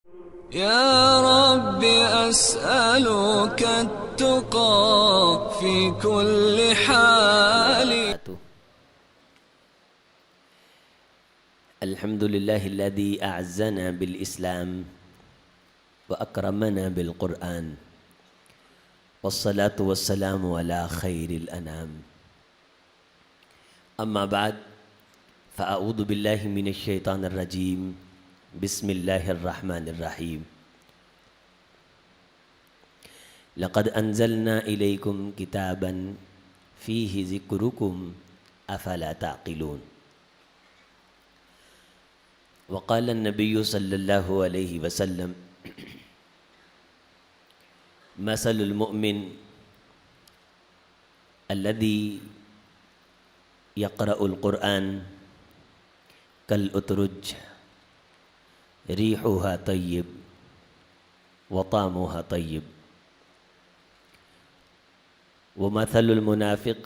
يا رب أسألك التقى في كل حال. الحمد لله الذي أعزنا بالإسلام وأكرمنا بالقرآن، والصلاة والسلام على خير الأنام. أما بعد، فأعوذ بالله من الشيطان الرجيم. بسم الله الرحمن الرحيم. لقد أنزلنا إليكم كتابا فيه ذكركم أفلا تعقلون. وقال النبي صلى الله عليه وسلم: مثل المؤمن الذي يقرأ القرآن كالأترج ريحها طيب وطعمها طيب، ومثل المنافق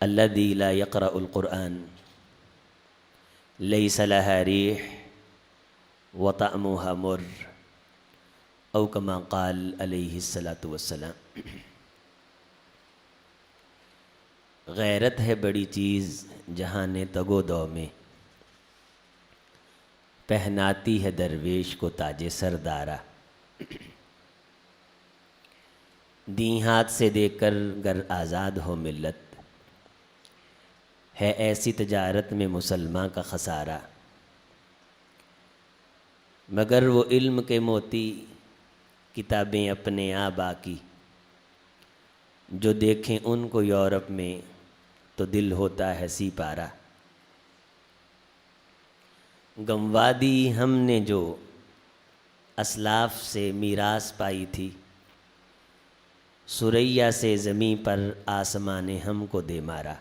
الذي لا يقرأ القرآن ليس لها ريح وطعمها مر، او كما قال علیہ الصلاۃ والسلام. غیرت ہے بڑی چیز جہاں تگو دو میں، پہناتی ہے درویش کو تاج سردارا. دیں ہاتھ سے دے کر گر آزاد ہو ملت، ہے ایسی تجارت میں مسلمان کا خسارہ. مگر وہ علم کے موتی کتابیں اپنے آبا کی، جو دیکھیں ان کو یورپ میں تو دل ہوتا ہے سی پارا. گنوا دی ہم نے جو اسلاف سے میراث پائی تھی، سریا سے زمین پر آسمان نے ہم کو دے مارا.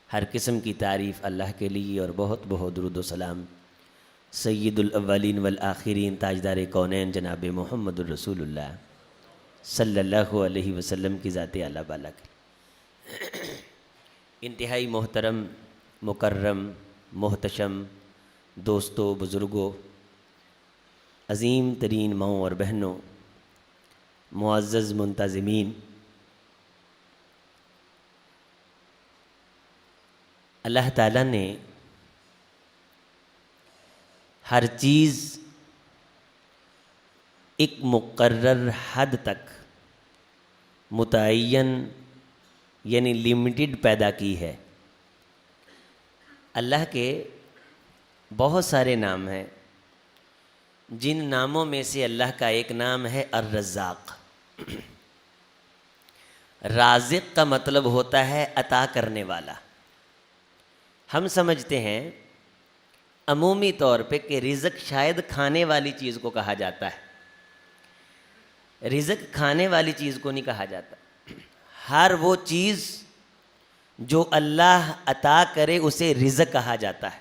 ہر قسم کی تعریف اللہ کے لیے، اور بہت بہت درود و سلام سید الاولین والآخرین تاجدار کونین جناب محمد الرسول اللہ صلی اللہ علیہ وسلم کی ذات اعلیٰ بالا کے. انتہائی محترم، مکرم، محتشم دوستوں، بزرگوں، عظیم ترین ماؤں اور بہنوں، معزز منتظمین، اللہ تعالیٰ نے ہر چیز ایک مقرر حد تک متعین یعنی لمیٹڈ پیدا کی ہے. اللہ کے بہت سارے نام ہیں، جن ناموں میں سے اللہ کا ایک نام ہے الرزاق. رازق کا مطلب ہوتا ہے عطا کرنے والا. ہم سمجھتے ہیں عمومی طور پہ کہ رزق شاید کھانے والی چیز کو کہا جاتا ہے. رزق کھانے والی چیز کو نہیں کہا جاتا. ہر وہ چیز جو اللہ عطا کرے اسے رزق کہا جاتا ہے.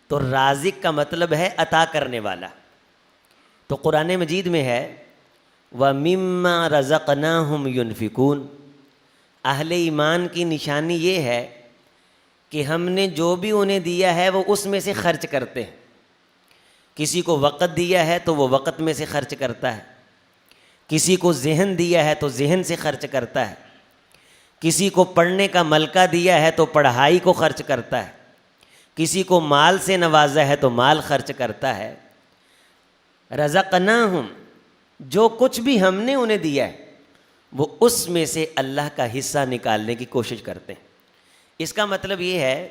تو رازق کا مطلب ہے عطا کرنے والا. تو قرآن مجید میں ہے وَمِمَّا رَزَقْنَاهُمْ يُنْفِقُونَ. اہل ایمان کی نشانی یہ ہے کہ ہم نے جو بھی انہیں دیا ہے وہ اس میں سے خرچ کرتے ہیں. کسی کو وقت دیا ہے تو وہ وقت میں سے خرچ کرتا ہے، کسی کو ذہن دیا ہے تو ذہن سے خرچ کرتا ہے، کسی کو پڑھنے کا ملکہ دیا ہے تو پڑھائی کو خرچ کرتا ہے، کسی کو مال سے نوازا ہے تو مال خرچ کرتا ہے. رزقناہم، جو کچھ بھی ہم نے انہیں دیا ہے وہ اس میں سے اللہ کا حصہ نکالنے کی کوشش کرتے ہیں. اس کا مطلب یہ ہے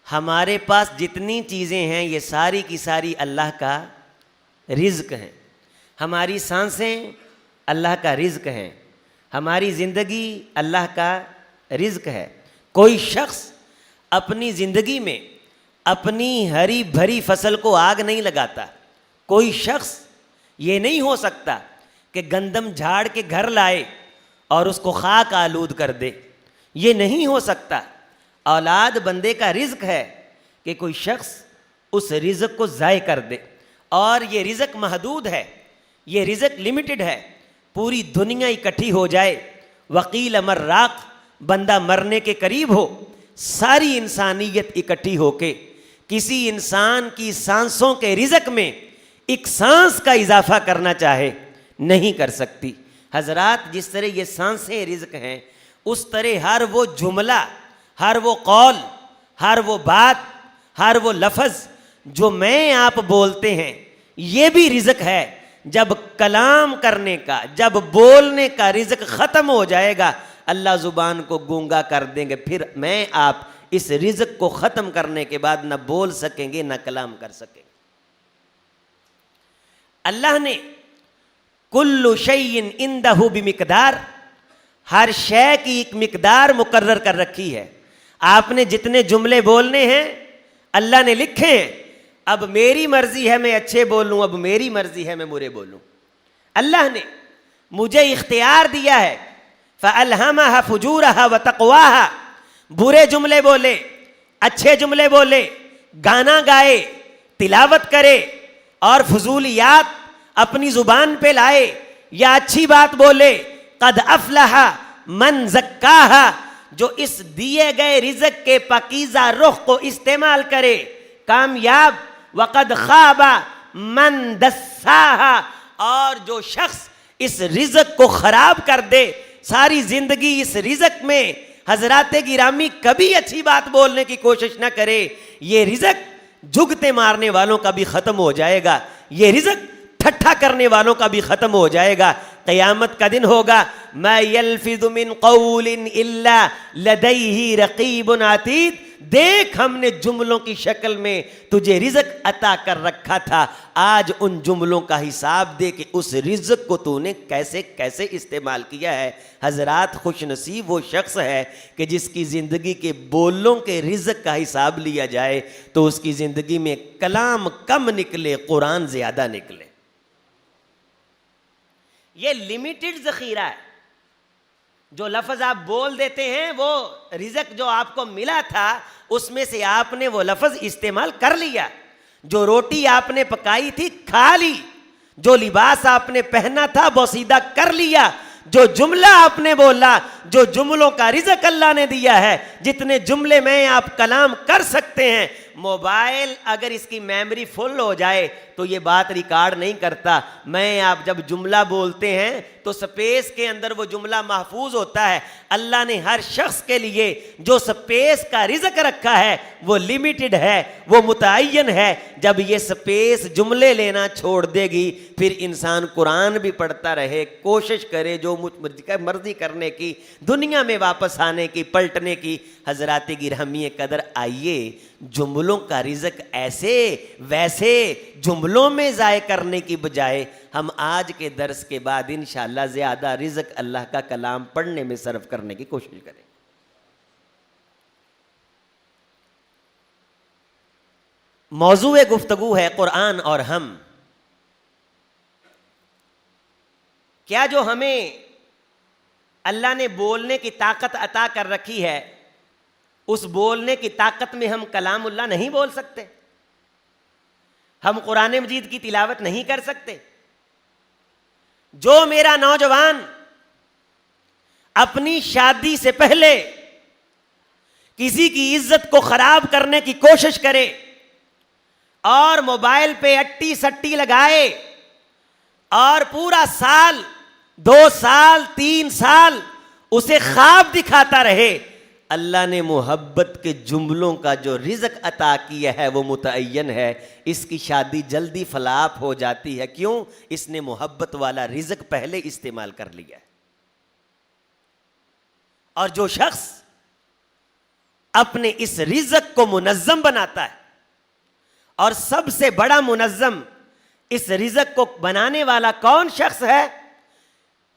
ہمارے پاس جتنی چیزیں ہیں یہ ساری کی ساری اللہ کا رزق ہیں. ہماری سانسیں اللہ کا رزق ہیں، ہماری زندگی اللہ کا رزق ہے. کوئی شخص اپنی زندگی میں اپنی ہری بھری فصل کو آگ نہیں لگاتا. کوئی شخص یہ نہیں ہو سکتا کہ گندم جھاڑ کے گھر لائے اور اس کو خاک آلود کر دے. یہ نہیں ہو سکتا. اولاد بندے کا رزق ہے کہ کوئی شخص اس رزق کو ضائع کر دے. اور یہ رزق محدود ہے، یہ رزق لمیٹڈ ہے. پوری دنیا اکٹھی ہو جائے، وقیل مراق، بندہ مرنے کے قریب ہو، ساری انسانیت اکٹھی ہو کے کسی انسان کی سانسوں کے رزق میں ایک سانس کا اضافہ کرنا چاہے نہیں کر سکتی۔ حضرات جس طرح یہ سانسیں رزق ہیں، اس طرح ہر وہ جملہ، ہر وہ قول، ہر وہ بات، ہر وہ لفظ جو میں آپ بولتے ہیں یہ بھی رزق ہے۔ جب کلام کرنے کا، جب بولنے کا رزق ختم ہو جائے گا، اللہ زبان کو گونگا کر دیں گے، پھر میں آپ اس رزق کو ختم کرنے کے بعد نہ بول سکیں گے نہ کلام کر سکیں گے۔ اللہ نے کل شیء عندہ بمقدار، ہر شے کی ایک مقدار مقرر کر رکھی ہے۔ آپ نے جتنے جملے بولنے ہیں اللہ نے لکھے ہیں، اب میری مرضی ہے میں اچھے بولوں، اب میری مرضی ہے میں برے بولوں۔ اللہ نے مجھے اختیار دیا ہے، فَأَلْهَمَهَا فُجُورَهَا وَتَقْوَاهَا، برے جملے بولے، اچھے جملے بولے، گانا گائے، تلاوت کرے اور فضولیات اپنی زبان پہ لائے یا اچھی بات بولے۔ قد افلح من زکاہا، جو اس دیے گئے رزق کے پاکیزہ رخ کو استعمال کرے کامیاب۔ وقد خاب من دساہا، اور جو شخص اس رزق کو خراب کر دے، ساری زندگی اس رزق میں حضرات گرامی کبھی اچھی بات بولنے کی کوشش نہ کرے، یہ رزق جھگتے مارنے والوں کا بھی ختم ہو جائے گا، یہ رزق ٹھٹھا کرنے والوں کا بھی ختم ہو جائے گا۔ قیامت کا دن ہوگا، ما یلفظ من قول الا لدیہ رقیب عتید، دیکھ ہم نے جملوں کی شکل میں تجھے رزق عطا کر رکھا تھا، آج ان جملوں کا حساب دے کہ اس رزق کو تو نے کیسے کیسے استعمال کیا ہے۔ حضرات خوش نصیب وہ شخص ہے کہ جس کی زندگی کے بولوں کے رزق کا حساب لیا جائے تو اس کی زندگی میں کلام کم نکلے، قرآن زیادہ نکلے۔ یہ لمیٹڈ ذخیرہ ہے، جو لفظ آپ بول دیتے ہیں وہ رزق جو آپ کو ملا تھا اس میں سے آپ نے وہ لفظ استعمال کر لیا، جو روٹی آپ نے پکائی تھی کھا لی، جو لباس آپ نے پہنا تھا بوسیدہ کر لیا، جو جملہ آپ نے بولا، جو جملوں کا رزق اللہ نے دیا ہے، جتنے جملے میں آپ کلام کر سکتے ہیں۔ موبائل اگر اس کی میموری فل ہو جائے تو یہ بات ریکارڈ نہیں کرتا۔ میں آپ جب جملہ بولتے ہیں تو سپیس کے اندر وہ جملہ محفوظ ہوتا ہے۔ اللہ نے ہر شخص کے لیے جو سپیس کا رزق رکھا ہے وہ لمیٹڈ ہے، وہ متعین ہے۔ جب یہ سپیس جملے لینا چھوڑ دے گی پھر انسان قرآن بھی پڑھتا رہے، کوشش کرے جو مرضی کرنے کی، دنیا میں واپس آنے کی، پلٹنے کی۔ حضرات گرامی قدر، آئیے جملوں کا رزق ایسے ویسے جملوں میں ضائع کرنے کی بجائے ہم آج کے درس کے بعد انشاءاللہ زیادہ رزق اللہ کا کلام پڑھنے میں صرف کرنے کی کوشش کریں۔ موضوع گفتگو ہے قرآن اور ہم۔ کیا جو ہمیں اللہ نے بولنے کی طاقت عطا کر رکھی ہے، اس بولنے کی طاقت میں ہم کلام اللہ نہیں بول سکتے؟ ہم قرآن مجید کی تلاوت نہیں کر سکتے؟ جو میرا نوجوان اپنی شادی سے پہلے کسی کی عزت کو خراب کرنے کی کوشش کرے اور موبائل پہ اٹی سٹی لگائے اور پورا سال، 2 سال، 3 سال اسے خواب دکھاتا رہے، اللہ نے محبت کے جملوں کا جو رزق عطا کیا ہے وہ متعین ہے۔ اس کی شادی جلدی فلاپ ہو جاتی ہے، کیوں؟ اس نے محبت والا رزق پہلے استعمال کر لیا ہے۔ اور جو شخص اپنے اس رزق کو منظم بناتا ہے، اور سب سے بڑا منظم اس رزق کو بنانے والا کون شخص ہے؟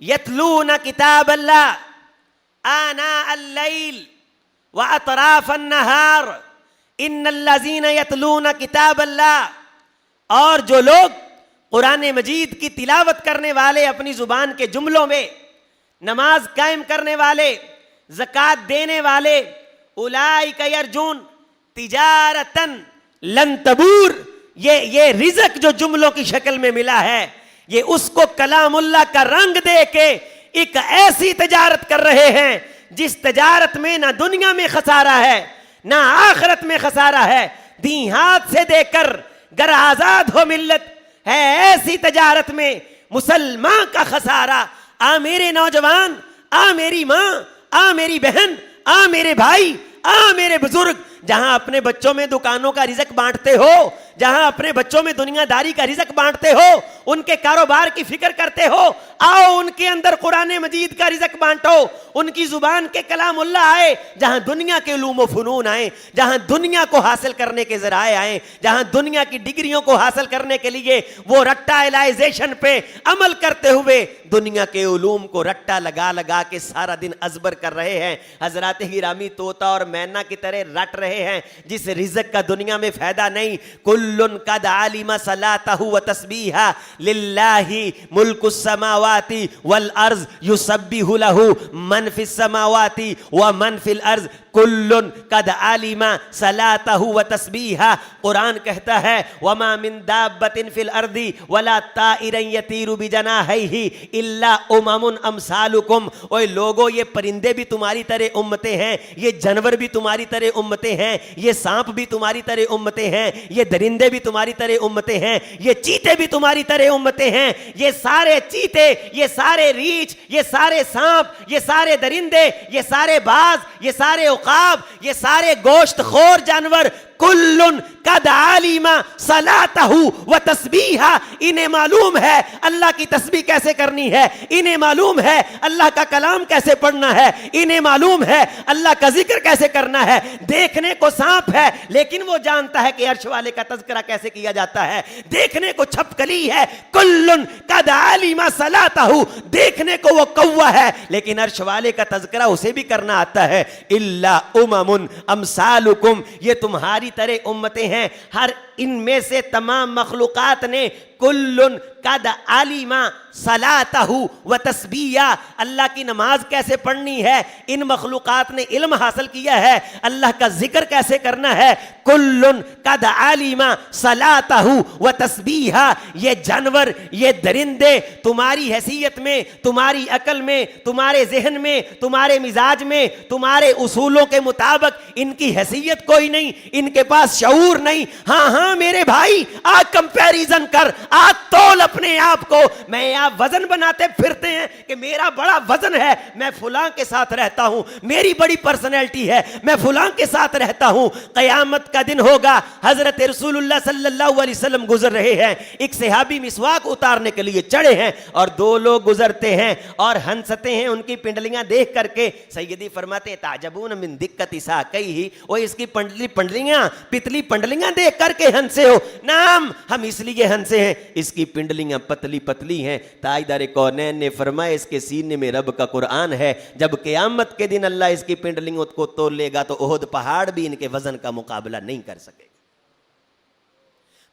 یتلون کتاب اللہ آناء اللیل وَأَطْرَافَ النَّهَارِ إِنَّ الَّذِينَ يَتْلُونَ كِتَابَ اللَّهِ، اور جو لوگ قرآن مجید کی تلاوت کرنے والے، اپنی زبان کے جملوں میں نماز قائم کرنے والے، زکوٰۃ دینے والے، اولئک یرجون تجارتاً لن تبور، یہ رزق جو جملوں کی شکل میں ملا ہے، یہ اس کو کلام اللہ کا رنگ دے کے ایک ایسی تجارت کر رہے ہیں جس تجارت میں نہ دنیا میں خسارہ ہے نہ آخرت میں خسارہ ہے۔ دی ہاتھ سے دے کر گر آزاد ہو ملت ہے ایسی تجارت میں مسلمان کا خسارہ. آ میرے نوجوان، آ میری ماں، آ میری بہن، آ میرے بھائی، آ میرے بزرگ، جہاں اپنے بچوں میں دکانوں کا رزق بانٹتے ہو، جہاں اپنے بچوں میں دنیا داری کا رزق بانٹتے ہو، ان کے کاروبار کی فکر کرتے ہو، آؤ ان کے اندر قرآن مجید کا رزق بانٹو. ان کی زبان کے کلام اللہ آئے، جہاں دنیا کے علوم و فنون آئیں، جہاں دنیا کو حاصل کرنے کے ذرائع آئیں، جہاں دنیا کی ڈگریوں کو حاصل کرنے کے لیے وہ رٹائلائزیشن پہ عمل کرتے ہوئے دنیا کے علوم کو رٹا لگا لگا کے سارا دن ازبر کر رہے ہیں. حضرات گرامی طوطا اور مینا کی طرح رٹ رہے ہیں جس رزق کا دنیا میں فائدہ نہیں. کلن قد علم صلاتہ و تسبیحہ للہ ملک السماوات والارض یسبح لہ من فی السماوات ومن فی الارض کلن قد علم صلاتہ و تسبیحہ. قرآن کہتا ہے وما من دابۃ فی الارض ولا طائر یطیر بجناحیہ الا امم امثالکم. اوے لوگو، یہ پرندے بھی تمہاری طرح امتیں ہیں، یہ جانور بھی تمہاری طرح امتیں ہیں، یہ سانپ بھی تمہاری طرح امتیں ہیں، یہ درندے بھی تمہاری طرح امتیں ہیں، یہ چیتے بھی تمہاری طرح امتیں ہیں. یہ سارے چیتے، یہ سارے ریچھ، یہ سارے سانپ، یہ سارے درندے، یہ سارے باز، یہ سارے عقاب، یہ سارے گوشت خور جانور کلن قد علم صلاتہ و تسبیحہ. انہیں معلوم ہے اللہ کی تسبیح کیسے کرنی ہے، انہیں معلوم ہے اللہ کا کلام کیسے پڑھنا ہے، انہیں معلوم ہے اللہ کا ذکر کیسے کرنا ہے. دیکھنے کو سانپ ہے لیکن وہ جانتا ہے کہ عرش والے کا تذکرہ کیسے کیا جاتا ہے. دیکھنے کو چھپکلی ہے، کلن قد علم صلاتہ، دیکھنے کو وہ کوا ہے لیکن عرش والے کا تذکرہ اسے بھی کرنا آتا ہے. الا امم امثالکم، یہ تمہاری طرح امتیں ہیں. ہر ان میں سے تمام مخلوقات نے کلن قد علم صلاتہ و تسبیحہ، اللہ کی نماز کیسے پڑھنی ہے ان مخلوقات نے علم حاصل کیا ہے. اللہ کا ذکر کیسے کرنا ہے کلن قد علم صلاتہ و تسبیحہ. یہ جانور، یہ درندے تمہاری حیثیت میں، تمہاری عقل میں، تمہارے ذہن میں، تمہارے مزاج میں، تمہارے اصولوں کے مطابق ان کی حیثیت کوئی نہیں، ان کے پاس شعور نہیں. ہاں ہاں میرے بھائی، آج کمپیریزن کر، آج تول اپنے آپ کو. میں آپ وزن بناتے پھرتے ہیں کہ میرا بڑا وزن ہے، میں فلاں کے ساتھ رہتا ہوں، میری بڑی پرسنالٹی ہے، میں فلاں کے ساتھ رہتا ہوں. قیامت کا دن ہوگا، حضرت رسول اللہ صلی اللہ علیہ وسلم گزر رہے ہیں، ایک صحابی مسواک اتارنے کے لیے چڑھے ہیں اور دو لوگ گزرتے ہیں اور ہنستے ہیں ان کی پنڈلیاں دیکھ کر کے. سیدی فرماتے ہیں تعجبون من دقت ساقیہ، وہ اس کی پنڈلیاں پتلی پنڈلیاں دیکھ کر کے ہنسے ہو. نام ہم اس لیے ہنسے ہیں، اس کی پنڈلیاں پتلی پتلی ہیں. تاجدار کونین نے فرمایا اس کے سینے میں رب کا قرآن ہے. جب قیامت کے دن اللہ اس کی پنڈلیوں کو تول لے گا تو احد پہاڑ بھی ان کے وزن کا مقابلہ نہیں کر سکے گا.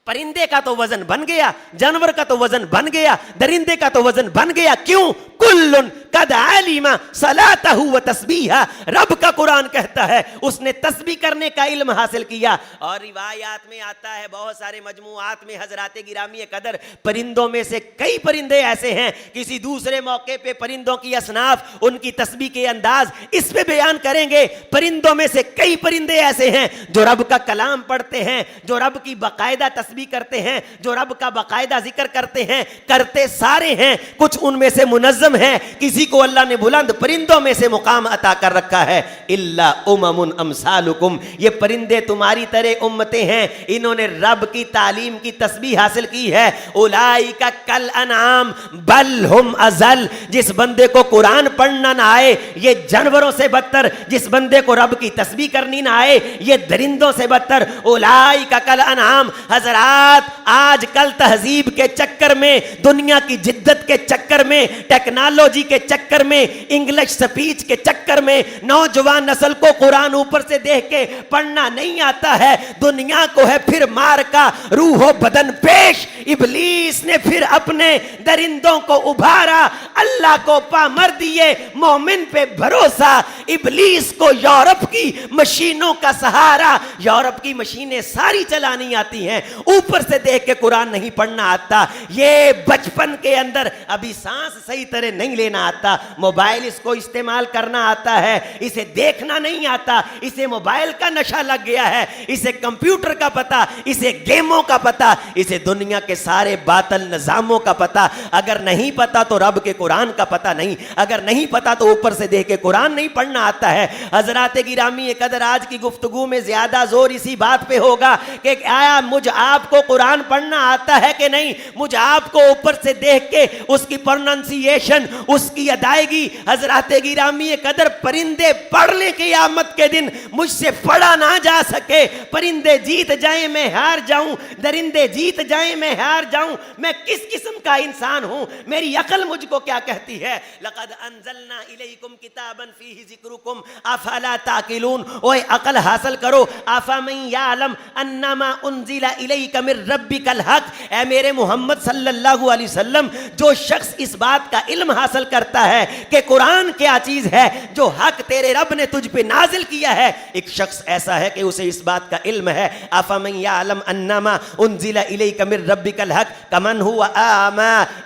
پرندے کا تو وزن بن گیا، جانور کا تو وزن بن گیا، درندے کا تو وزن بن گیا. کیوں؟ کلن قد علم صلاتہ و تسبیحہ. رب کا قرآن کہتا ہے اس نے تسبیح کرنے کا علم حاصل کیا. اور روایات میں آتا ہے، بہت سارے مجموعات میں حضرات گرامی قدر، پرندوں میں سے کئی پرندے ایسے ہیں، کسی دوسرے موقع پہ پرندوں کی اصناف، ان کی تسبیح کے انداز اس پہ بیان کریں گے. پرندوں میں سے کئی پرندے ایسے ہیں جو رب کا کلام پڑھتے ہیں، جو رب کی باقاعدہ تسبیح کرتے ہیں، جو رب کا باقاعدہ ذکر کرتے ہیں. کرتے سارے ہیں، کچھ ان میں سے منظم ہیں، کسی کو اللہ نے بلند پرندوں میں سے مقام عطا کر رکھا ہے. الا امم امثالکم، یہ پرندے تمہاری طرح امتیں ہیں، انہوں نے رب کی تعلیم کی تسبیح حاصل کی ہے. اولئک کالانعام بل ہم اضل. جس بندے کو قرآن پڑھنا نہ آئے یہ جانوروں سے بدتر، جس بندے کو رب کی تسبیح کرنی نہ آئے یہ درندوں سے بدتر. اولئک کالانعام. حضرات آج کل تہذیب کے چکر میں، دنیا کی جدت کے چکر میں، ٹیکنالوجی کے چکر میں، انگلش سپیچ کے چکر میں نوجوان نسل کو قرآن اوپر سے دیکھ کے پڑھنا نہیں آتا ہے. دنیا کو ہے پھر مار کا روح و بدن پیش. ابلیس نے پھر اپنے درندوں کو ابھارا، اللہ کو پامر دیے، مومن پہ بھروسہ. ابلیس کو یورپ کی مشینوں کا سہارا. یورپ کی مشینیں ساری چلانی آتی ہیں، اوپر سے دیکھ کے قرآن نہیں پڑھنا آتا. یہ بچپن کے اندر ابھی سانس صحیح طرح نہیں لینا آتا, موبائل اس کو استعمال کرنا آتا ہے, اسے دیکھنا نہیں آتا, اسے موبائل کا نشہ لگ گیا ہے, اسے کمپیوٹر کا پتہ, اسے گیموں کا پتہ, اسے دنیا کے سارے باطل نظاموں کا پتہ. اگر نہیں پتہ تو رب کے قرآن کا پتہ نہیں, اگر نہیں پتہ تو اوپر سے دیکھ کے قرآن نہیں پڑھنا آتا ہے. حضرات گرامی قدر, آج کی گفتگو میں زیادہ زور اسی بات پہ ہوگا کہ آیا مجھ آپ کو قرآن پڑھنا آتا ہے کہ نہیں. مجھ آپ کو اوپر سے دیکھ کے اس کی پروننسیشن, اس کی ادائیگی, حضرات گرامی قدر پرندے پڑھ لیں قیامت کے دن مجھ سے پڑھا نہ جا سکے. پرندے جیت جائیں میں ہار جاؤں, درندے جیت جائیں میں ہار جاؤں, میں کس قسم کا انسان ہوں؟ میری عقل مجھ کو کیا کہتی ہے؟ لقد انزلنا الیکم کتابا فیہ ذکرکم افلا تعقلون. اوے عقل حاصل کرو. افمن یعلم انما انزل الیک من ربک الحق, اے میرے محمد صلی اللہ علیہ وسلم, جو شخص اس بات کا علم حاصل کرتا ہے کہ قرآن کیا چیز ہے, جو حق تیرے رب نے تجھ پہ نازل کیا ہے, ایک شخص ایسا ہے کہ اسے اس بات کا علم ہے. افمن یعلم انما انزل الیک من ربک الحق کمن هو اعمی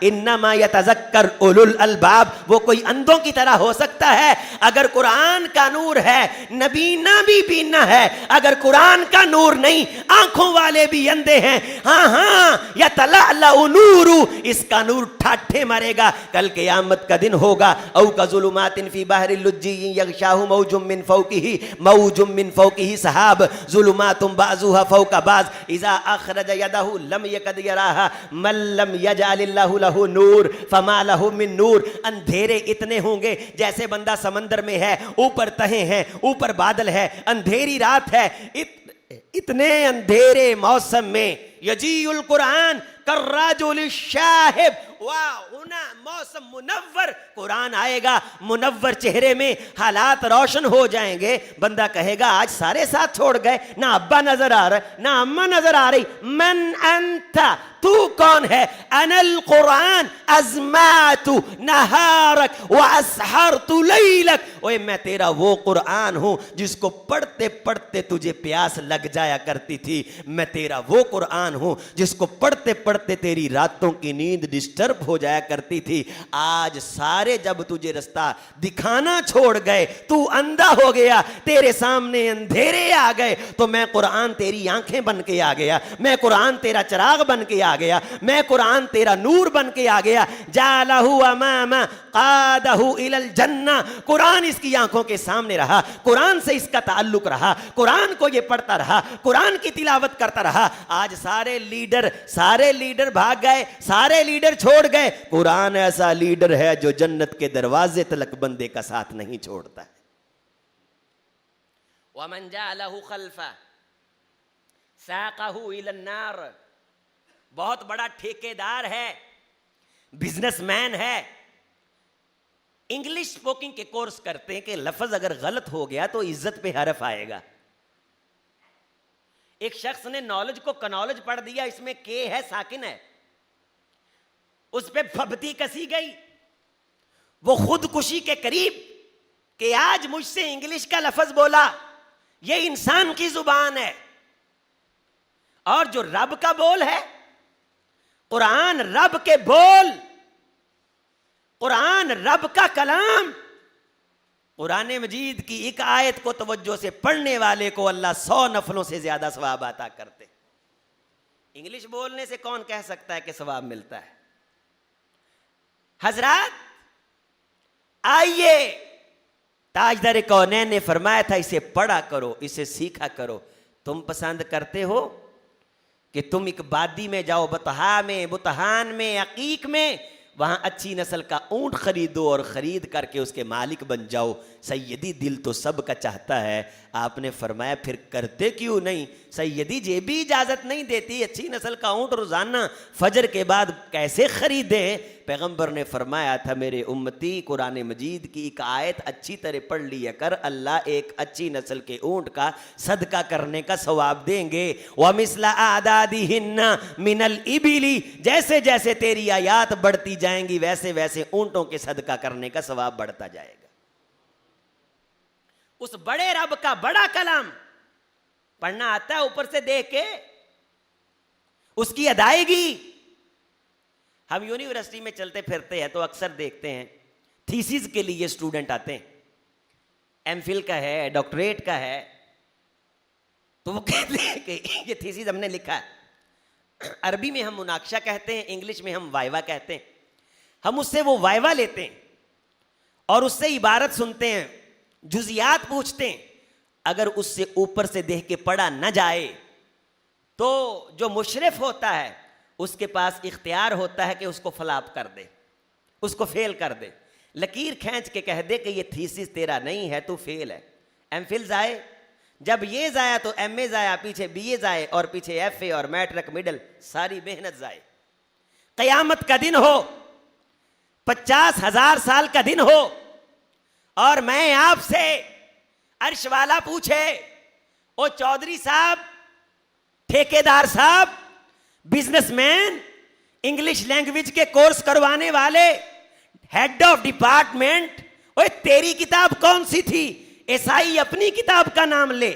انما یتذکر اولو الالباب. وہ کوئی اندھوں کی طرح ہو سکتا ہے؟ اگر قرآن کا نور ہے, نبینا بھی بینا ہے. اگر قرآن کا نور نہیں, آنکھوں والے بھی اندھے ہیں. ہاں ہاں, یتلألأ نور, اس کا نور ٹھاٹھے مرے گا. کل قیامت کا دن ہوگا. او کظلمات فی بحر اللجی یغشاہ موج من فوقہ سحاب ظلمات بعضها فوق بعض اذا اخرج یدہ لم یکد یراہا من لم یجعل اللہ لہ نور فما لہ من نور. اندھیرے اتنے ہوں گے جیسے بندہ سمندر میں ہے, اوپر تہیں ہیں, اوپر بادل ہے, اندھیری رات ہے. اتنے اندھیرے موسم میں یجیء القرآن کالرجل الشاہب, وہنا موسم منور, قرآن آئے گا منور چہرے میں, حالات روشن ہو جائیں گے. بندہ کہے گا آج سارے ساتھ چھوڑ گئے, نہ ابا نظر آ رہا ہے, نہ اماں نظر آ رہی. من انت, تو کون ہے؟ انا القرآن ازمعت نہارک واسحرت لیلک. اوے میں تیرا وہ قرآن ہوں جس کو پڑھتے پڑھتے تجھے پیاس لگ جایا کرتی تھی. میں تیرا وہ قرآن ہوں جس کو پڑھتے پڑھتے تیری راتوں کی نیند ڈسٹرب ہو جایا کرتی تھی. آج سارے جب تجھے رستہ دکھانا چھوڑ گئے, تو اندھا ہو گیا, تیرے سامنے اندھیرے آ گئے, تو میں قرآن تیری آنکھیں بن کے آ گیا, میں قرآن تیرا چراغ بن کے آ گیا, میں قرآن تیرا نور بن کے آ گیا. جعلہ امامہ قادہ الی الجنہ, قرآن اس کی آنکھوں کے سامنے رہا, قرآن سے اس کا تعلق رہا, قرآن کو یہ پڑھتا رہا, قرآن کی تلاوت کرتا رہا. آج سارے لیڈر بھاگ گئے, سارے لیڈر چھوڑ گئے. قرآن ایسا لیڈر ہے جو جنت کے دروازے تلک بندے کا ساتھ نہیں چھوڑتا ہے. وَمَنْ جَعَلَهُ خَلْفَ سَاقَهُ إِلَى النَّارِ, بہت بڑا ٹھیکیدار ہے, بزنس مین ہے, انگلش اسپوکنگ کے کورس کرتے ہیں کہ لفظ اگر غلط ہو گیا تو عزت پہ حرف آئے گا. ایک شخص نے نالج کو کنالج پڑھ دیا, اس میں کے ہے ساکن ہے, اس پہ پھبتی کسی گئی, وہ خودکشی کے قریب کہ آج مجھ سے انگلش کا لفظ بولا. یہ انسان کی زبان ہے, اور جو رب کا بول ہے, قرآن رب کے بول, قرآن رب کا کلام. قرآن مجید کی ایک آیت کو توجہ سے پڑھنے والے کو اللہ 100 نفلوں سے زیادہ ثواب عطا کرتے. انگلش بولنے سے کون کہہ سکتا ہے کہ ثواب ملتا ہے؟ حضرات آئیے, تاجدار کونین نے فرمایا تھا اسے پڑھا کرو, اسے سیکھا کرو. تم پسند کرتے ہو کہ تم ایک وادی میں جاؤ, بطحا میں, بطحان میں, عقیق میں, وہاں اچھی نسل کا اونٹ خریدو اور خرید کر کے اس کے مالک بن جاؤ. سیدی دل تو سب کا چاہتا ہے. آپ نے فرمایا پھر کرتے کیوں نہیں؟ سیدی جیبی اجازت نہیں دیتی, اچھی نسل کا اونٹ روزانہ فجر کے بعد کیسے خریدے؟ پیغمبر نے فرمایا تھا میرے امتی قرآن مجید کی ایک آیت اچھی طرح پڑھ لیا کر, اللہ ایک اچھی نسل کے اونٹ کا صدقہ کرنے کا ثواب دیں گے. وَمِثْلَ أَعْدَادِهِنَّ مِنَ الْإِبِلِ, جیسے جیسے تیری آیات بڑھتی جائیں گی ویسے ویسے اونٹوں کے صدقہ کرنے کا ثواب بڑھتا جائے گا. اس بڑے رب کا بڑا کلام پڑھنا آتا ہے اوپر سے دیکھ کے, اس کی ادائیگی. ہم یونیورسٹی میں چلتے پھرتے ہیں تو اکثر دیکھتے ہیں تھیسس کے لیے اسٹوڈنٹ آتے ہیں, ایم فل کا ہے, ڈاکٹریٹ کا ہے, تو وہ کہتے ہیں کہ یہ تھیسس ہم نے لکھا ہے. عربی میں ہم مناقشہ کہتے ہیں, انگلش میں ہم وائوا کہتے ہیں. ہم اس سے وہ وائوا لیتے ہیں اور اس سے عبارت سنتے ہیں, جزیات پوچھتے ہیں. اگر اس سے اوپر سے دیکھ کے پڑھا نہ جائے تو جو مشرف ہوتا ہے اس کے پاس اختیار ہوتا ہے کہ اس کو فلاپ کر دے, اس کو فیل کر دے, لکیر کھینچ کے کہہ دے کہ یہ تھیسس تیرا نہیں ہے, تو فیل ہے. ایم فل ضائع, جب یہ ضائع تو ایم اے ضائع, پیچھے بی اے ضائع, اور پیچھے ایف اے اور میٹرک مڈل, ساری محنت ضائع. قیامت کا دن ہو, 50,000 سال کا دن ہو, اور میں آپ سے عرش والا پوچھے, او چودھری صاحب, ٹھیکیدار صاحب, بزنس مین, انگلش لینگویج کے کورس کروانے والے, ہیڈ آف ڈپارٹمنٹ, اوے تیری کتاب کون سی تھی؟ عیسائی اپنی کتاب کا نام لے,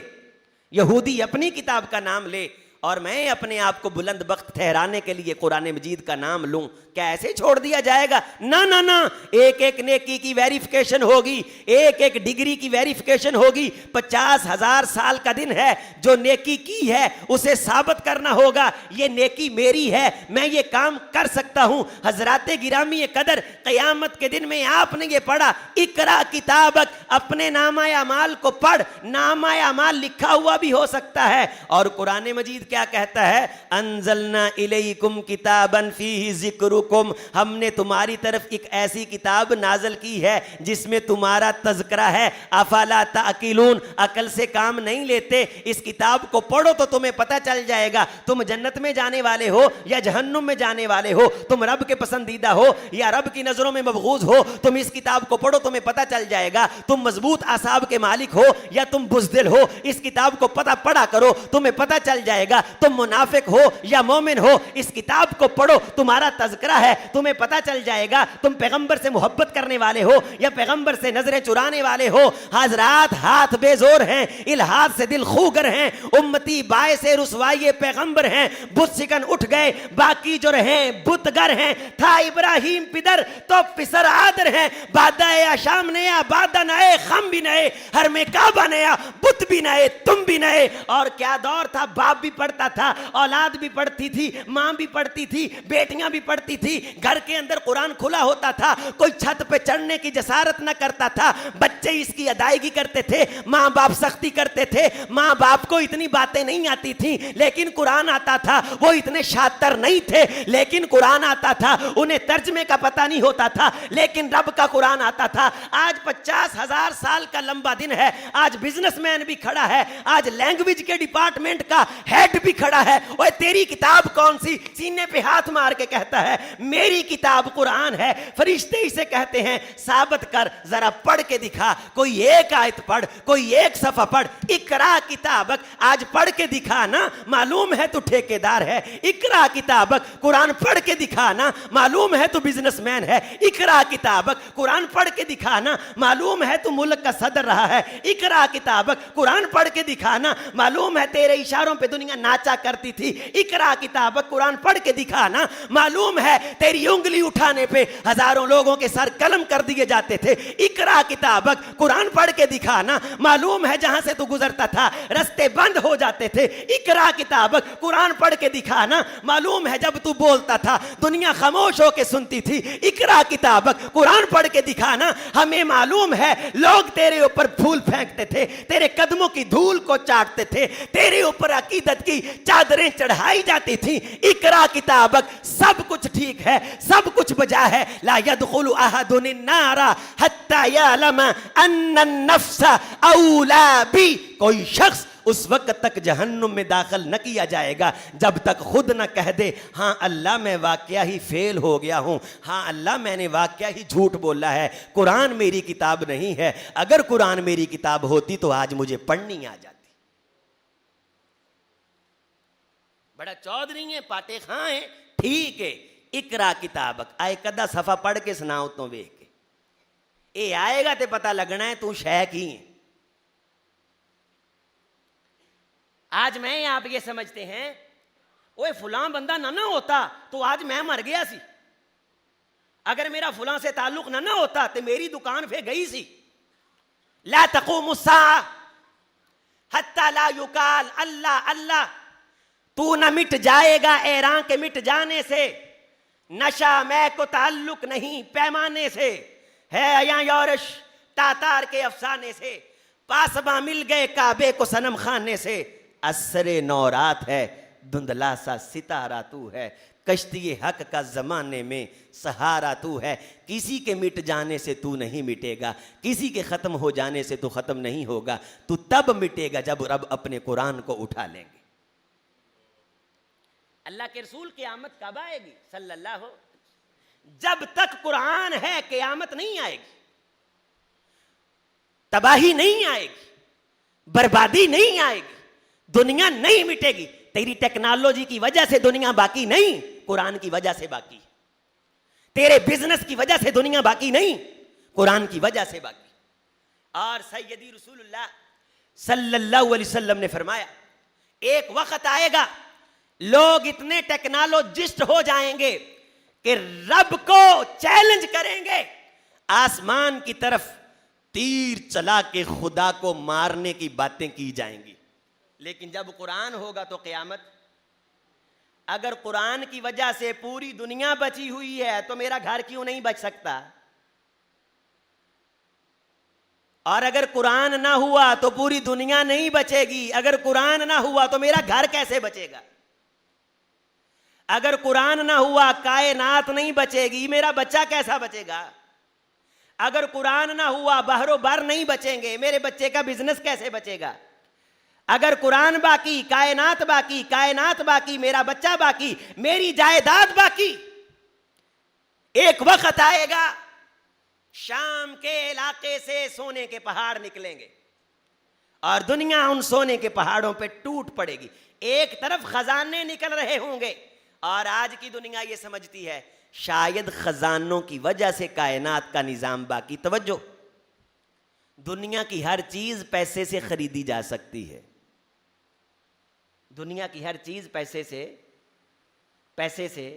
یہودی اپنی کتاب کا نام لے, اور میں اپنے آپ کو بلند بخت ٹھہرانے کے لیے قرآن مجید کا نام لوں. کیا ایسے چھوڑ دیا جائے گا؟ نہ نہ نہ, ایک ایک نیکی کی ویریفیکیشن ہوگی, ایک ایک ڈگری کی ویریفیکیشن ہوگی. 50,000 سال کا دن ہے, جو نیکی کی ہے اسے ثابت کرنا ہوگا, یہ نیکی میری ہے, میں یہ کام کر سکتا ہوں. حضرات گرامی قدر, قیامت کے دن میں آپ نے یہ پڑھا, اقرا کتابک, اپنے نامہ اعمال کو پڑھ. نامہ اعمال لکھا ہوا بھی ہو سکتا ہے. اور قرآن مجید کیا کہتا ہے؟ انزلنا الیکم کتابا فیہ ذکرکم, ہم نے تمہاری طرف ایک ایسی کتاب نازل کی ہے جس میں تمہارا تذکرہ ہے. افلا تعقلون, عقل سے کام نہیں لیتے؟ اس کتاب کو پڑھو تو تمہیں پتہ چل جائے گا تم جنت میں جانے والے ہو یا جہنم میں جانے والے ہو, تم رب کے پسندیدہ ہو یا رب کی نظروں میں مبغوض ہو. تم اس کتاب کو پڑھو, تمہیں پتہ چل جائے گا تم مضبوط اعصاب کے مالک ہو یا تم بزدل ہو. اس کتاب کو پڑھا کرو, تمہیں پتہ چل جائے گا تم منافق ہو یا مومن ہو. اس کتاب کو پڑھو, تمہارا تذکرہ ہے, تمہیں پتہ چل جائے گا تم پیغمبر سے محبت کرنے والے ہو یا پیغمبر سے نظریں چرانے والے ہو. حضرات ہاتھ بے زور ہیں, الہات سے دل خوگر ہیں, امتی باعث رسوائی پیغمبر ہیں. بت سکن اٹھ گئے, باقی جو رہیں بتگر ہیں. تھا ابراہیم پدر تو پسر آدر ہیں, بادہ شام نیا, بادہ نئے, خم بھی نئے, ہر میں کعبہ نیا, بت بھی نئے, تم بھی نئے. اور کیا دور تھا, باپ بھی پڑھتا تھا, اولاد بھی پڑھتی تھی, ماں بھی پڑھتی تھی, بیٹیاں بھی پڑھتی تھی, گھر کے اندر قرآن کھلا ہوتا تھا, کوئی چھت پہ چڑھنے کی جسارت نہ کرتا تھا. بچے اس کی ادائیگی کرتے تھے, ماں باپ سختی کرتے تھے. ماں باپ کو اتنی باتیں نہیں آتی تھیں لیکن قرآن آتا تھا. وہ اتنے شاطر نہیں تھے لیکن قرآن آتا تھا. انہیں ترجمے کا پتہ نہیں ہوتا تھا لیکن رب کا قرآن آتا تھا. آج 50,000 سال کا لمبا دن ہے, آج بزنس مین بھی کھڑا ہے, آج لینگویج کے ڈپارٹمنٹ کا ہیڈ بھی کھڑا ہے. اوے تیری کتاب کون سی؟ سینے پہ ہاتھ مار کے کہتا ہے میری کتاب قرآن ہے. فرشتے اسے کہتے ہیں ثابت کر, ذرا پڑھ کے دکھا, کوئی ایک آیت پڑھ, کوئی ایک صفحہ پڑھ. اقرا کتابک, آج پڑھ کے دکھا نا, معلوم ہے تو ٹھیکیدار ہے. اقرا کتابک, قرآن پڑھ کے دکھا نا, معلوم ہے تو بزنس مین ہے. اقرا کتابک, قرآن پڑھ کے دکھا نا, معلوم ہے تو ملک کا صدر رہا ہے. اقرا کتابک, قرآن پڑھ کے دکھا نا, معلوم ہے تیرے اشاروں پہ دنیا ناچا کرتی تھی. اقرا کتابک, قرآن پڑھ کے دکھا نا, معلوم ہے تیری انگلی اٹھانے پہ ہزاروں لوگوں کے سر قلم کر دیے جاتے تھے. اقرا کتابک, قرآن پڑھ کے دکھا نا, معلوم ہے جہاں سے تو گزرتا تھا رستے بند ہو جاتے تھے. اقرا کتابک, قرآن پڑھ کے دکھا نا, معلوم ہے جب تو بولتا تھا دنیا خاموش ہو کے سنتی تھی. اقرا کتابک, قرآن پڑھ کے دکھا نا, ہمیں معلوم ہے لوگ تیرے اوپر پھول پھینکتے تھے, تیرے قدموں کی دھول کو چاٹتے تھے, تیرے اوپر عقیدت کی چادریں چڑھائی جاتی تھی. اقرا کتابک, سب کچھ ٹھیک ہے, سب کچھ بجا ہے. لا يدخل احد النار حتى يعلم ان النفس اولا بی, کوئی شخص اس وقت تک جہنم میں داخل نہ کیا جائے گا جب تک خود نہ کہہ دے ہاں اللہ میں واقعہ ہی فیل ہو گیا ہوں, ہاں اللہ میں نے واقعہ ہی جھوٹ بولا ہے, قرآن میری کتاب نہیں ہے. اگر قرآن میری کتاب ہوتی تو آج مجھے پڑھنی آ جاتی. بڑا چودھری ہیں, پاٹے خاں ہیں, ٹھیک ہے. اقرا کتابک, آئے کدا صفحہ پڑھ کے سناؤ تو ویکھ کے, اے آئے گا تے پتہ لگنا ہے تو شیخ ہی ہیں. آج میں آپ یہ سمجھتے ہیں اوے فلاں بندہ نہ ہوتا تو آج میں مر گیا سی. اگر میرا فلاں سے تعلق نہ ہوتا تو میری دکان پہ گئی سی. لا تقوم الساعة حتی لا یقال اللہ اللہ. تو نہ مٹ جائے گا ایران کے مٹ جانے سے. نشہ میں کو تعلق نہیں پیمانے سے ہے یا یورش تاتار کے افسانے سے. پاسباں مل گئے کعبے کو صنم خانے سے. عصر نورات ہے دھندلا سا ستارہ تو ہے. کشتی حق کا زمانے میں سہارا تو ہے. کسی کے مٹ جانے سے تو نہیں مٹے گا, کسی کے ختم ہو جانے سے تو ختم نہیں ہوگا. تو تب مٹے گا جب رب اپنے قرآن کو اٹھا لیں گے. اللہ کے رسول قیامت کب آئے گی صلی اللہ. جب تک قرآن ہے قیامت نہیں آئے گی, تباہی نہیں آئے گی, بربادی نہیں آئے گی, دنیا نہیں مٹے گی. تیری ٹیکنالوجی کی وجہ سے دنیا باقی نہیں, قرآن کی وجہ سے باقی. تیرے بزنس کی وجہ سے دنیا باقی نہیں, قرآن کی وجہ سے باقی. اور سیدی رسول اللہ صلی اللہ علیہ وسلم نے فرمایا ایک وقت آئے گا لوگ اتنے ٹیکنالوجسٹ ہو جائیں گے کہ رب کو چیلنج کریں گے, آسمان کی طرف تیر چلا کے خدا کو مارنے کی باتیں کی جائیں گی. لیکن جب قرآن ہوگا تو قیامت. اگر قرآن کی وجہ سے پوری دنیا بچی ہوئی ہے تو میرا گھر کیوں نہیں بچ سکتا؟ اور اگر قرآن نہ ہوا تو پوری دنیا نہیں بچے گی. اگر قرآن نہ ہوا تو میرا گھر کیسے بچے گا؟ اگر قرآن نہ ہوا کائنات نہیں بچے گی, میرا بچہ کیسا بچے گا؟ اگر قرآن نہ ہوا بحر و بر نہیں بچیں گے, میرے بچے کا بزنس کیسے بچے گا؟ اگر قرآن باقی کائنات باقی, کائنات باقی میرا بچہ باقی, میری جائیداد باقی. ایک وقت آئے گا شام کے علاقے سے سونے کے پہاڑ نکلیں گے اور دنیا ان سونے کے پہاڑوں پہ ٹوٹ پڑے گی. ایک طرف خزانے نکل رہے ہوں گے اور آج کی دنیا یہ سمجھتی ہے شاید خزانوں کی وجہ سے کائنات کا نظام باقی. توجہ, دنیا کی ہر چیز پیسے سے خریدی جا سکتی ہے. دنیا کی ہر چیز پیسے سے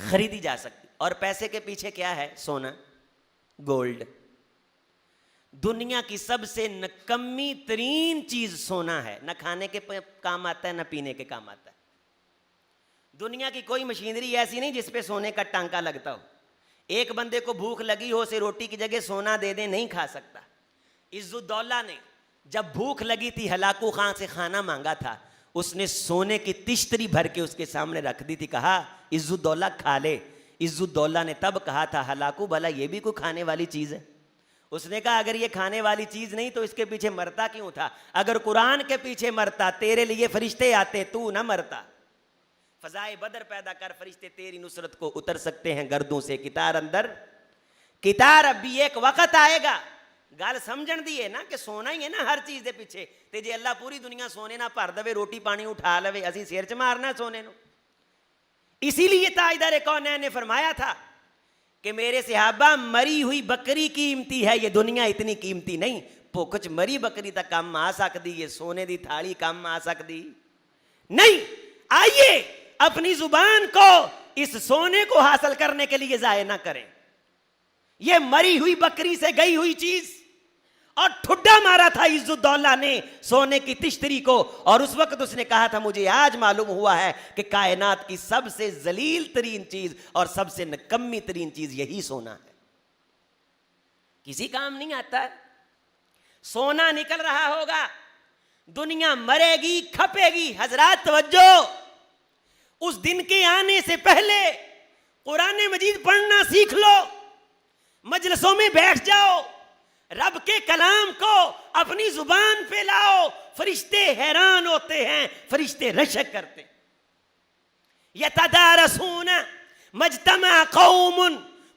خریدی جا سکتی. اور پیسے کے پیچھے کیا ہے؟ سونا, گولڈ. دنیا کی سب سے نکمی ترین چیز سونا ہے. نہ کھانے کے کام آتا ہے نہ پینے کے کام آتا ہے. دنیا کی کوئی مشینری ایسی نہیں جس پہ سونے کا ٹانکا لگتا ہو. ایک بندے کو بھوک لگی ہو اسے روٹی کی جگہ سونا دے دیں, نہیں کھا سکتا. عز الدولہ نے جب بھوک لگی تھی ہلاکو خان سے کھانا مانگا تھا, اس نے سونے کی تشتری بھر کے اس کے سامنے رکھ دی تھی, کہا عز الدولہ کھا لے. عز الدولہ نے تب کہا تھا ہلاکو بھلا یہ بھی کوئی کھانے والی چیز ہے؟ اس نے کہا اگر یہ کھانے والی چیز نہیں تو اس کے پیچھے مرتا کیوں تھا؟ اگر قرآن کے پیچھے مرتا, تیرے لیے فرشتے آتے, تو نہ مرتا. فضائے بدر پیدا کر, فرشتے تیری نصرت کو اتر سکتے ہیں گردوں سے کتار اندر کتار. اب بھی ایک وقت آئے گا, گل سمجھن دی ہے نا کہ سونا ہی ہے نا ہر چیز دے پیچھے. تے جے اللہ پوری دنیا سونے نہ بھر دے, روٹی پانی اٹھا لے, اسی سر چ مارنا سونے نو. اسی لیے تاجدار کونین نے فرمایا تھا کہ میرے صحابہ مری ہوئی بکری قیمتی ہے, یہ دنیا اتنی قیمتی نہیں. بھوک چ مری بکری تا کم آ سکتی, یہ سونے دی تھالی کم آ سکتی نہیں. آئیے اپنی زبان کو اس سونے کو حاصل کرنے کے لیے ضائع نہ کریں. یہ مری ہوئی بکری سے گئی ہوئی چیز, اور ٹھڈا مارا تھا عز الدولہ نے سونے کی تشتری کو, اور اس وقت اس نے کہا تھا مجھے آج معلوم ہوا ہے کہ کائنات کی سب سے ذلیل ترین چیز اور سب سے نکمی ترین چیز یہی سونا ہے. کسی کام نہیں آتا ہے. سونا نکل رہا ہوگا, دنیا مرے گی, کھپے گی. حضرات توجہ, اس دن کے آنے سے پہلے قرآن مجید پڑھنا سیکھ لو, مجلسوں میں بیٹھ جاؤ, رب کے کلام کو اپنی زبان پہ لاؤ. فرشتے حیران ہوتے ہیں, فرشتے رشک کرتے. یتدارسون مجتمع قوم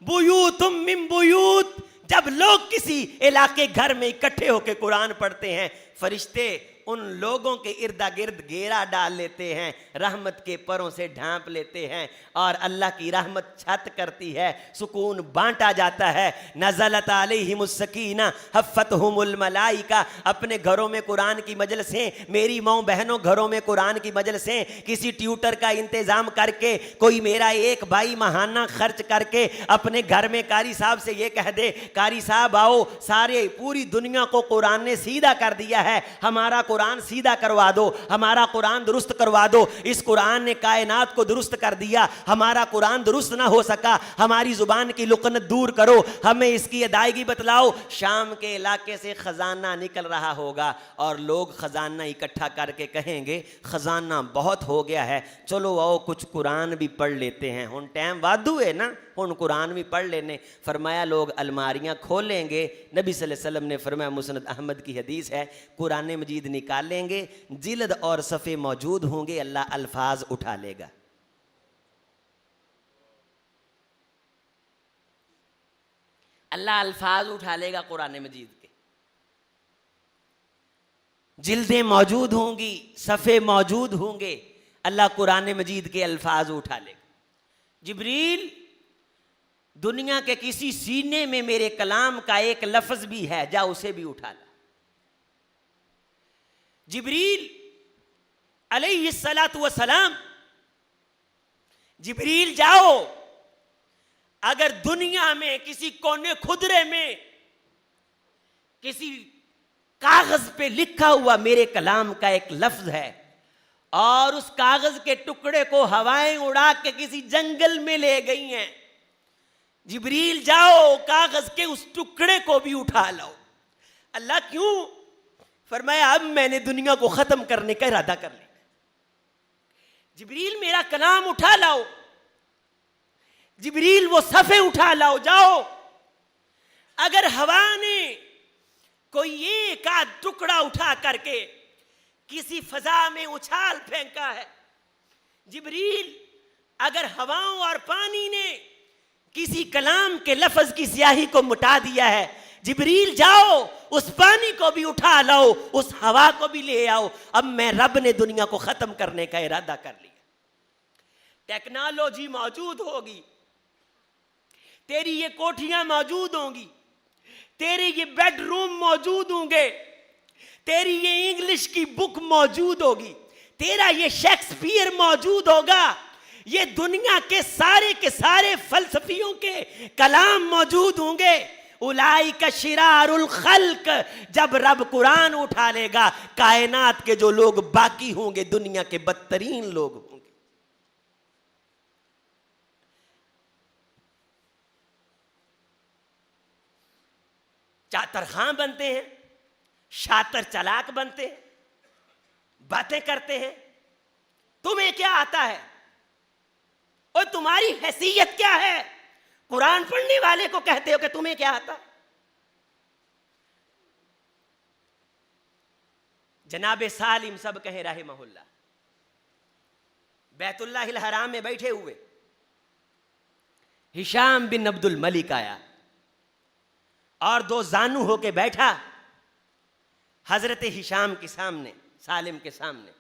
بیوت من بیوت, جب لوگ کسی علاقے گھر میں اکٹھے ہو کے قرآن پڑھتے ہیں, فرشتے ان لوگوں کے ارد گرد گھیرا ڈال لیتے ہیں، رحمت کے پروں سے ڈھانپ لیتے ہیں، اور اللہ کی رحمت چھت کرتی ہے، سکون بانٹا جاتا ہے۔ نزلت علیہم السکینہ حفتہم الملائکہ، اپنے گھروں میں قرآن کی مجلسیں، میری ماؤں بہنوں گھروں میں قرآن کی مجلسیں، کسی ٹیوٹر کا انتظام کر کے، کوئی میرا ایک بھائی ماہانہ خرچ کر کے اپنے گھر میں قاری صاحب سے یہ کہہ دے، قاری صاحب آؤ، سارے پوری دنیا کو قرآن نے سیدھا کر دیا ہے، ہمارا قرآن سیدھا کروا دو، ہمارا قرآن درست کروا دو۔ اس قرآن نے کائنات کو درست کر دیا، ہمارا قرآن درست نہ ہو سکا، ہماری زبان کی لکنت دور کرو، ہمیں اس کی ادائیگی بتلاؤ۔ شام کے علاقے سے خزانہ نکل رہا ہوگا اور لوگ خزانہ اکٹھا کر کے کہیں گے خزانہ بہت ہو گیا ہے، چلو آؤ کچھ قرآن بھی پڑھ لیتے ہیں، ہن ٹائم وادو ہے نا، ہن قرآن بھی پڑھ لینے۔ فرمایا لوگ الماریاں کھولیں گے، نبی صلی اللہ علیہ وسلم نے فرمایا، مسند احمد کی حدیث ہے، قرآن مجید نکالیں گے، جلد اور صفحے موجود ہوں گے، اللہ الفاظ اٹھا لے گا۔ اللہ الفاظ اٹھا لے گا قرآن مجید کے، جلدیں موجود ہوں گی، صفحے موجود ہوں گے، اللہ قرآن مجید کے الفاظ اٹھا لے گا۔ جبریل، دنیا کے کسی سینے میں میرے کلام کا ایک لفظ بھی ہے، جا اسے بھی اٹھا لا۔ جبریل علیہ الصلاۃ والسلام، جبریل جاؤ، اگر دنیا میں کسی کونے خدرے میں کسی کاغذ پہ لکھا ہوا میرے کلام کا ایک لفظ ہے اور اس کاغذ کے ٹکڑے کو ہوائیں اڑا کے کسی جنگل میں لے گئی ہیں، جبریل جاؤ کاغذ کے اس ٹکڑے کو بھی اٹھا لاؤ۔ اللہ کیوں؟ فرمایا اب میں نے دنیا کو ختم کرنے کا ارادہ کر لیا۔ جبریل میرا کلام اٹھا لاؤ، جبریل وہ صفحے اٹھا لاؤ، جاؤ۔ اگر ہوا نے کوئی ایک آدھ ٹکڑا اٹھا کر کے کسی فضا میں اچھال پھینکا ہے، جبریل اگر ہواؤں اور پانی نے کسی کلام کے لفظ کی سیاہی کو مٹا دیا ہے، جبریل جاؤ اس پانی کو بھی اٹھا لاؤ، اس ہوا کو بھی لے آؤ، اب میں رب نے دنیا کو ختم کرنے کا ارادہ کر لیا۔ ٹیکنالوجی موجود ہوگی، تیری یہ کوٹھیاں موجود ہوں گی، تیرے یہ بیڈ روم موجود ہوں گے، تیری یہ انگلش کی بک موجود ہوگی، تیرا یہ شیکسپیئر موجود ہوگا، یہ دنیا کے سارے فلسفیوں کے کلام موجود ہوں گے۔ اولئک شرار الخلق، جب رب قرآن اٹھا لے گا، کائنات کے جو لوگ باقی ہوں گے دنیا کے بدترین لوگ ہوں گے۔ چاتر خاں بنتے ہیں، شاتر چلاک بنتے ہیں، باتیں کرتے ہیں، تمہیں کیا آتا ہے اور تمہاری حیثیت کیا ہے؟ قرآن پڑھنے والے کو کہتے ہو کہ تمہیں کیا آتا ہے؟ جناب سالم سب کہیں رحمہ اللہ، بیت اللہ الحرام میں بیٹھے ہوئے ہشام بن عبد الملک آیا اور دو زانو ہو کے بیٹھا حضرت ہشام کے سامنے، سالم کے سامنے،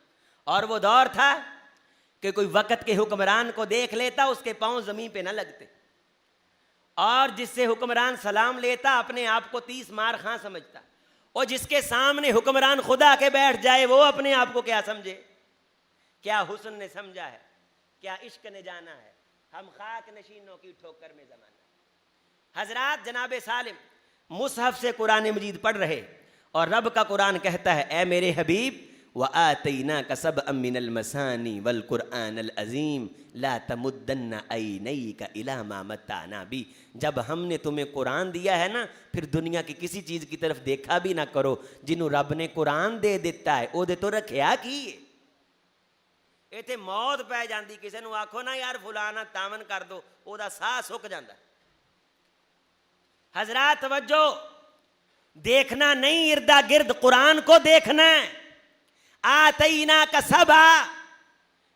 اور وہ دور تھا کہ کوئی وقت کے حکمران کو دیکھ لیتا اس کے پاؤں زمین پہ نہ لگتے، اور جس سے حکمران سلام لیتا اپنے آپ کو 30 مار خاں سمجھتا، اور جس کے سامنے حکمران خدا کے بیٹھ جائے وہ اپنے آپ کو کیا سمجھے؟ کیا حسن نے سمجھا ہے، کیا عشق نے جانا ہے، ہم خاک نشینوں کی ٹھوکر میں زمانہ۔ حضرات جناب سالم مصحف سے قرآن مجید پڑھ رہے اور رب کا قرآن کہتا ہے اے میرے حبیب وَآتَيْنَاكَ سَبْعًا مِّنَ الْمَثَانِي وَالْقُرْآنَ الْعَظِيمِ لَا تَمُدَّنَّ عَيْنَيْكَ إِلَىٰ مَا مَتَّعْنَا بِهِ، جب ہم نے تمہیں قرآن دیا ہے نا پھر دنیا کی کسی چیز کی طرف دیکھا بھی نہ کرو، جنہوں رب نے قرآن دے دیتا ہے او دے تو رکھیا کی ایتھے موت پہ جاندی، کسی نو آکھو نا یار فلانا تاون کر دو او دا ساہ سک جاندا۔ حضرات توجہ، دیکھنا نہیں اردا گرد قرآن کو دیکھنا ہے۔ آتینا کا سبا،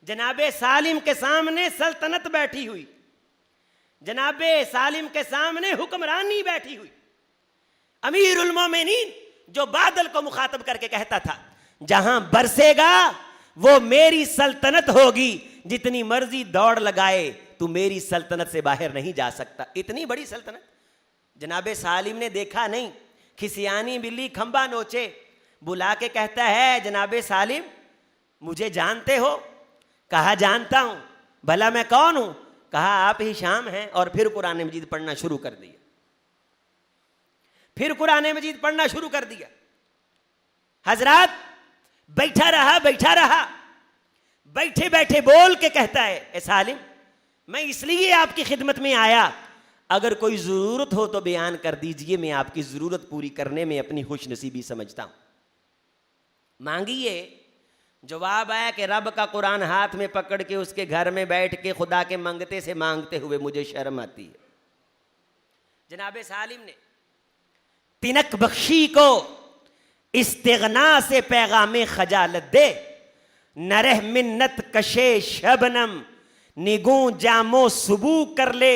جناب سالم کے سامنے سلطنت بیٹھی ہوئی، جناب سالم کے سامنے حکمرانی بیٹھی ہوئی، امیر المومنین جو بادل کو مخاطب کر کے کہتا تھا جہاں برسے گا وہ میری سلطنت ہوگی، جتنی مرضی دوڑ لگائے تو میری سلطنت سے باہر نہیں جا سکتا۔ اتنی بڑی سلطنت جناب سالم نے دیکھا نہیں، کھسیانی بلی کھمبا نوچے، بلا کے کہتا ہے جناب سالم مجھے جانتے ہو؟ کہا جانتا ہوں۔ بھلا میں کون ہوں؟ کہا آپ ہی شام ہیں۔ اور پھر قرآن مجید پڑھنا شروع کر دیا، پھر قرآن مجید پڑھنا شروع کر دیا۔ حضرات بیٹھا رہا بیٹھے بیٹھے بول کے کہتا ہے اے سالم میں اس لیے آپ کی خدمت میں آیا، اگر کوئی ضرورت ہو تو بیان کر دیجئے، میں آپ کی ضرورت پوری کرنے میں اپنی خوش نصیبی سمجھتا ہوں۔ مانگیے۔ جواب آیا کہ رب کا قرآن ہاتھ میں پکڑ کے اس کے گھر میں بیٹھ کے خدا کے منگتے سے مانگتے ہوئے مجھے شرم آتی ہے۔ جناب سالم نے تنک بخشی کو استغنا سے پیغام خجالت دے، نرہ منت کشے شبنم نگوں جامو سبو کر لے،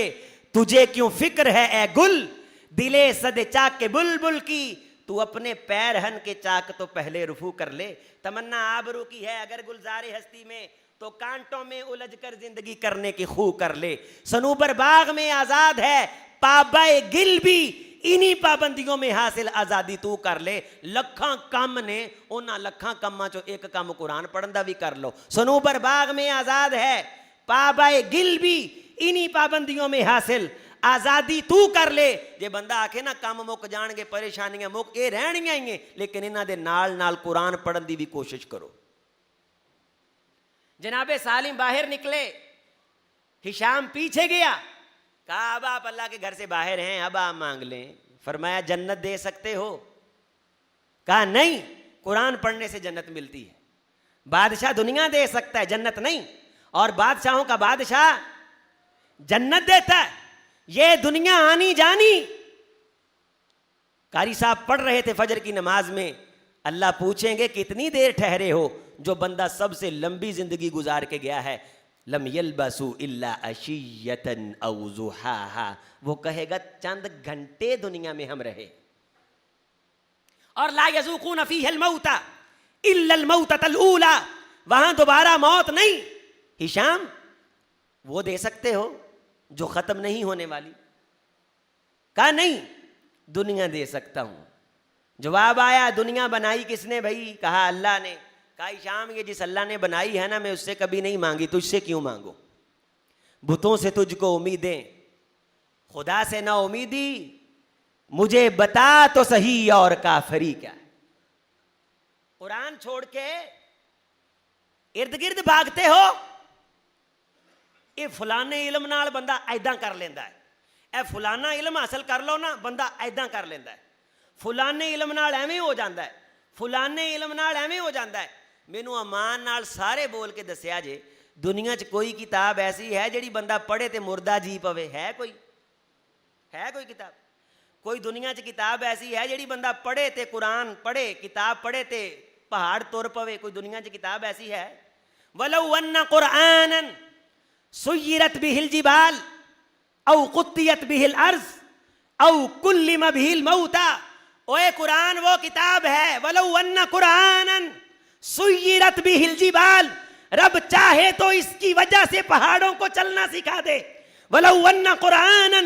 تجھے کیوں فکر ہے اے گل دلے صد چاک کے بلبل کی، تو اپنے پیرہن کے چاک تو پہلے رفو کر لے۔ تمنا آبرو کی ہے اگر گلزار ہستی میں، تو کانٹوں میں الجھ کر زندگی کرنے کی خو کر لے۔ صنوبر باغ میں آزاد ہے پابائے گل بھی، انہی پابندیوں میں حاصل آزادی تو کر لے۔ لکھاں کم نے انہاں لکھاں کماں چو ایک کم قرآن پڑھن دا بھی کر لو۔ صنوبر باغ میں آزاد ہے پابائے گل بھی، انہی پابندیوں میں حاصل آزادی تو کر لے۔ جے بندہ آکھے نا کام مک جان گے پریشانیاں مک اے رہنیاں ہی ہیں، لیکن انہاں دے نال نال قرآن پڑھن دی بھی کوشش کرو۔ جناب سالم باہر نکلے، ہشام پیچھے گیا، کہا اب آپ اللہ کے گھر سے باہر ہیں، اب آپ مانگ لیں۔ فرمایا جنت دے سکتے ہو؟ کہا نہیں، قرآن پڑھنے سے جنت ملتی ہے۔ بادشاہ دنیا دے سکتا ہے، جنت نہیں، اور بادشاہوں کا بادشاہ جنت دیتا ہے، یہ دنیا آنی جانی۔ قاری صاحب پڑھ رہے تھے فجر کی نماز میں، اللہ پوچھیں گے کتنی دیر ٹھہرے ہو؟ جو بندہ سب سے لمبی زندگی گزار کے گیا ہے، لم یلبسوا الا عشیۃ او ضحاھا، وہ کہے گا چند گھنٹے دنیا میں ہم رہے۔ اور لا یذوقون فیہ الموت الا الموتۃ الاولی، وہاں دوبارہ موت نہیں۔ ہشام وہ دے سکتے ہو جو ختم نہیں ہونے والی؟ کہا نہیں، دنیا دے سکتا ہوں۔ جواب آیا دنیا بنائی کس نے بھائی؟ کہا اللہ نے۔ کہا ہشام یہ جس اللہ نے بنائی ہے نا، میں اس سے کبھی نہیں مانگی، تجھ سے کیوں مانگو؟ بتوں سے تجھ کو امیدیں، خدا سے نہ امیدی، مجھے بتا تو صحیح اور کافری کیا ہے؟ قرآن چھوڑ کے ارد گرد بھاگتے ہو۔ اے فلانے علم نال بندہ ایداں کر لیندا ہے، اے فلانا علم حاصل کر لو نا بندہ ایداں کر لیندا ہے، فلانے علم نال ایویں ہو جاندا ہے، فلانے علم نال ایویں ہو جاندا ہے۔ مینوں امان نال سارے بول کے دسیا جے دنیا چ کوئی کتاب ایسی ہے جڑی بندہ پڑھے تے مردہ جی پوے؟ ہے کوئی؟ ہے کوئی کتاب؟ کوئی دنیا چ کتاب ایسی ہے جڑی بندہ پڑھے تے قرآن پڑھے، کتاب پڑھے تے پہاڑ تر پوے؟ کوئی دنیا چ کتاب ایسی ہے؟ وَلَوْ أَنَّ قُرْآنًا سُيِّرَتْ بِهِ الْجِبَالُ أَوْ قُطِّيَتْ بِهِ الْأَرْضُ أَوْ كُلِّمَ بِهِ الْمَوْتَى، اوے قرآن وہ کتاب ہے، وَلَوْ أَنَّ قُرْآنًا سُيِّرَتْ بِهِ الْجِبَالُ، رب چاہے تو اس کی وجہ سے پہاڑوں کو چلنا سکھا دے۔ وَلَوْ أَنَّ قُرْآنًا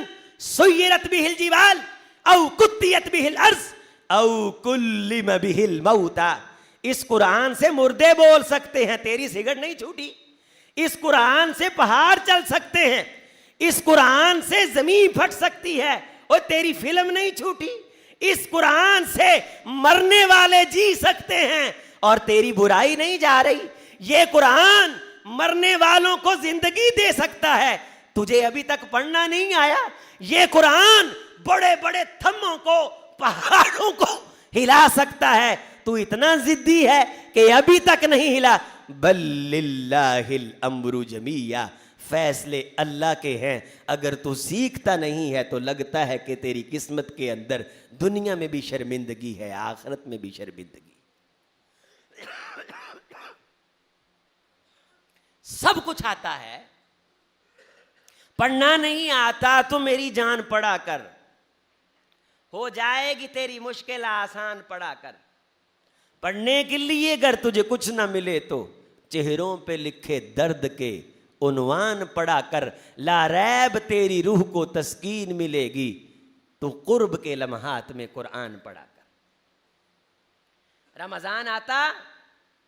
سُيِّرَتْ بِهِ الْجِبَالُ أَوْ قُطِّيَتْ بِهِ الْأَرْضُ أَوْ كُلِّمَ بِهِ الْمَوْتَى، اس قرآن سے مردے بول سکتے ہیں، تیری سگڑ نہیں چھوٹی۔ اس قرآن سے پہاڑ چل سکتے ہیں، اس قرآن سے زمین پھٹ سکتی ہے، اور تیری فلم نہیں چھوٹی۔ اس قرآن سے مرنے والے جی سکتے ہیں اور تیری برائی نہیں جا رہی۔ یہ قرآن مرنے والوں کو زندگی دے سکتا ہے، تجھے ابھی تک پڑھنا نہیں آیا؟ یہ قرآن بڑے بڑے تھموں کو، پہاڑوں کو ہلا سکتا ہے، تو اتنا ضدی ہے کہ ابھی تک نہیں ہلا۔ بل للہ الامر جمیعا، فیصلے اللہ کے ہیں، اگر تو سیکھتا نہیں ہے تو لگتا ہے کہ تیری قسمت کے اندر دنیا میں بھی شرمندگی ہے، آخرت میں بھی شرمندگی۔ سب کچھ آتا ہے، پڑھنا نہیں آتا تو میری جان پڑھا کر، ہو جائے گی تیری مشکل آسان پڑھا کر۔ پڑھنے کے لیے اگر تجھے کچھ نہ ملے تو چہروں پہ لکھے درد کے عنوان پڑھا کر، لا ریب تیری روح کو تسکین ملے گی، تو قرب کے لمحات میں قرآن پڑھا کر۔ رمضان آتا،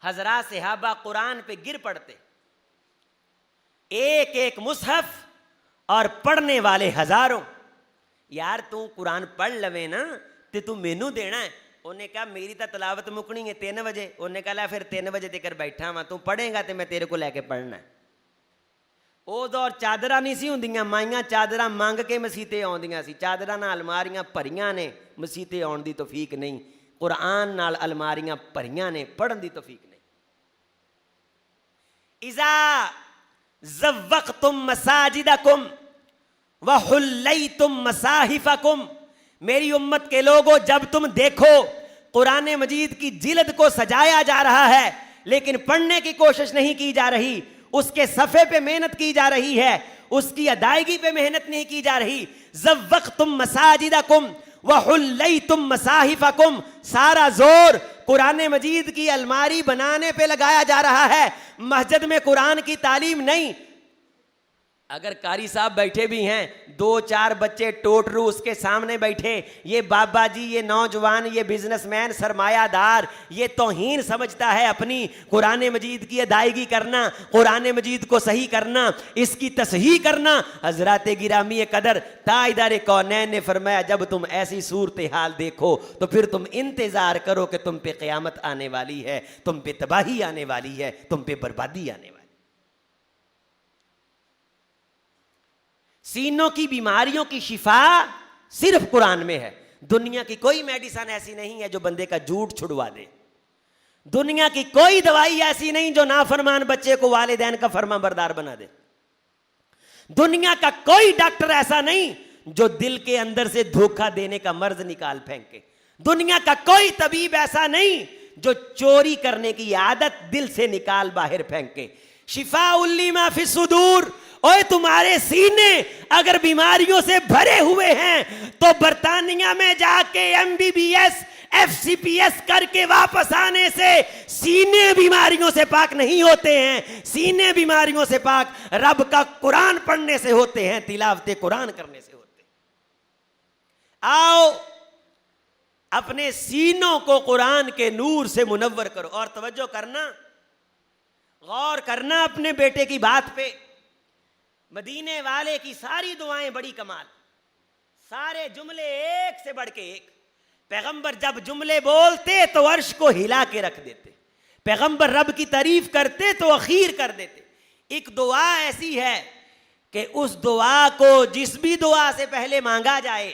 حضرات صحابہ قرآن پہ گر پڑتے، ایک ایک مصحف اور پڑھنے والے ہزاروں۔ یار تو قرآن پڑھ لوے نا تے تو مینوں دینا ہے۔ انہیں کہا میری تا تلاوت مکنی ہے 3 بجے۔ انہیں کہا پھر 3 بجے تک بیٹھا ہاں، تو پڑھے گا تے میں تیرے کو لے کے پڑھنا ہے۔ او دور چادراں نہیں سی ہوندیاں، مائیاں چادراں مانگ کے مسیتے آوندیاں سی، چادراں نال الماریاں بھریاں نے، مسیتے آن دی توفیق نہیں۔ قرآن نال الماریاں بھریاں نے، پڑھن دی توفیق نہیں۔ اذا زوقتم مساجدکم وحلیتم مصاحفکم، میری امت کے لوگوں جب تم دیکھو قرآن مجید کی جلد کو سجایا جا رہا ہے لیکن پڑھنے کی کوشش نہیں کی جا رہی، اس کے صفحے پہ محنت کی جا رہی ہے، اس کی ادائیگی پہ محنت نہیں کی جا رہی، زوقتم مساجدکم وحلیتم مصاحفکم، سارا زور قرآن مجید کی الماری بنانے پہ لگایا جا رہا ہے، مسجد میں قرآن کی تعلیم نہیں۔ اگر قاری صاحب بیٹھے بھی ہیں، 2-4 بچے ٹوٹرو اس کے سامنے بیٹھے، یہ بابا جی، یہ نوجوان، یہ بزنس مین، سرمایہ دار، یہ توہین سمجھتا ہے اپنی قرآن مجید کی ادائیگی کرنا، قرآن مجید کو صحیح کرنا، اس کی تصحیح کرنا۔ حضرات گرامی قدر، تاجدار کونین نے فرمایا جب تم ایسی صورتحال دیکھو تو پھر تم انتظار کرو کہ تم پہ قیامت آنے والی ہے، تم پہ تباہی آنے والی ہے، تم پہ بربادی آنے والی ہے۔ سینوں کی بیماریوں کی شفا صرف قرآن میں ہے۔ دنیا کی کوئی میڈیسن ایسی نہیں ہے جو بندے کا جھوٹ چھڑوا دے، دنیا کی کوئی دوائی ایسی نہیں جو نافرمان بچے کو والدین کا فرما بردار بنا دے، دنیا کا کوئی ڈاکٹر ایسا نہیں جو دل کے اندر سے دھوکہ دینے کا مرض نکال پھینکے، دنیا کا کوئی طبیب ایسا نہیں جو چوری کرنے کی عادت دل سے نکال باہر پھینکے۔ شفاء لما فی الصدور، اوے تمہارے سینے اگر بیماریوں سے بھرے ہوئے ہیں تو برطانیہ میں جا کے MBBS FCPS کر کے واپس آنے سے سینے بیماریوں سے پاک نہیں ہوتے ہیں، سینے بیماریوں سے پاک رب کا قرآن پڑھنے سے ہوتے ہیں، تلاوت قرآن کرنے سے ہوتے ہیں۔ آؤ اپنے سینوں کو قرآن کے نور سے منور کرو۔ اور توجہ کرنا، غور کرنا اپنے بیٹے کی بات پہ۔ مدینے والے کی ساری دعائیں بڑی کمال، سارے جملے ایک سے بڑھ کے ایک۔ پیغمبر جب جملے بولتے تو عرش کو ہلا کے رکھ دیتے، پیغمبر رب کی تعریف کرتے تو اخیر کر دیتے۔ ایک دعا ایسی ہے کہ اس دعا کو جس بھی دعا سے پہلے مانگا جائے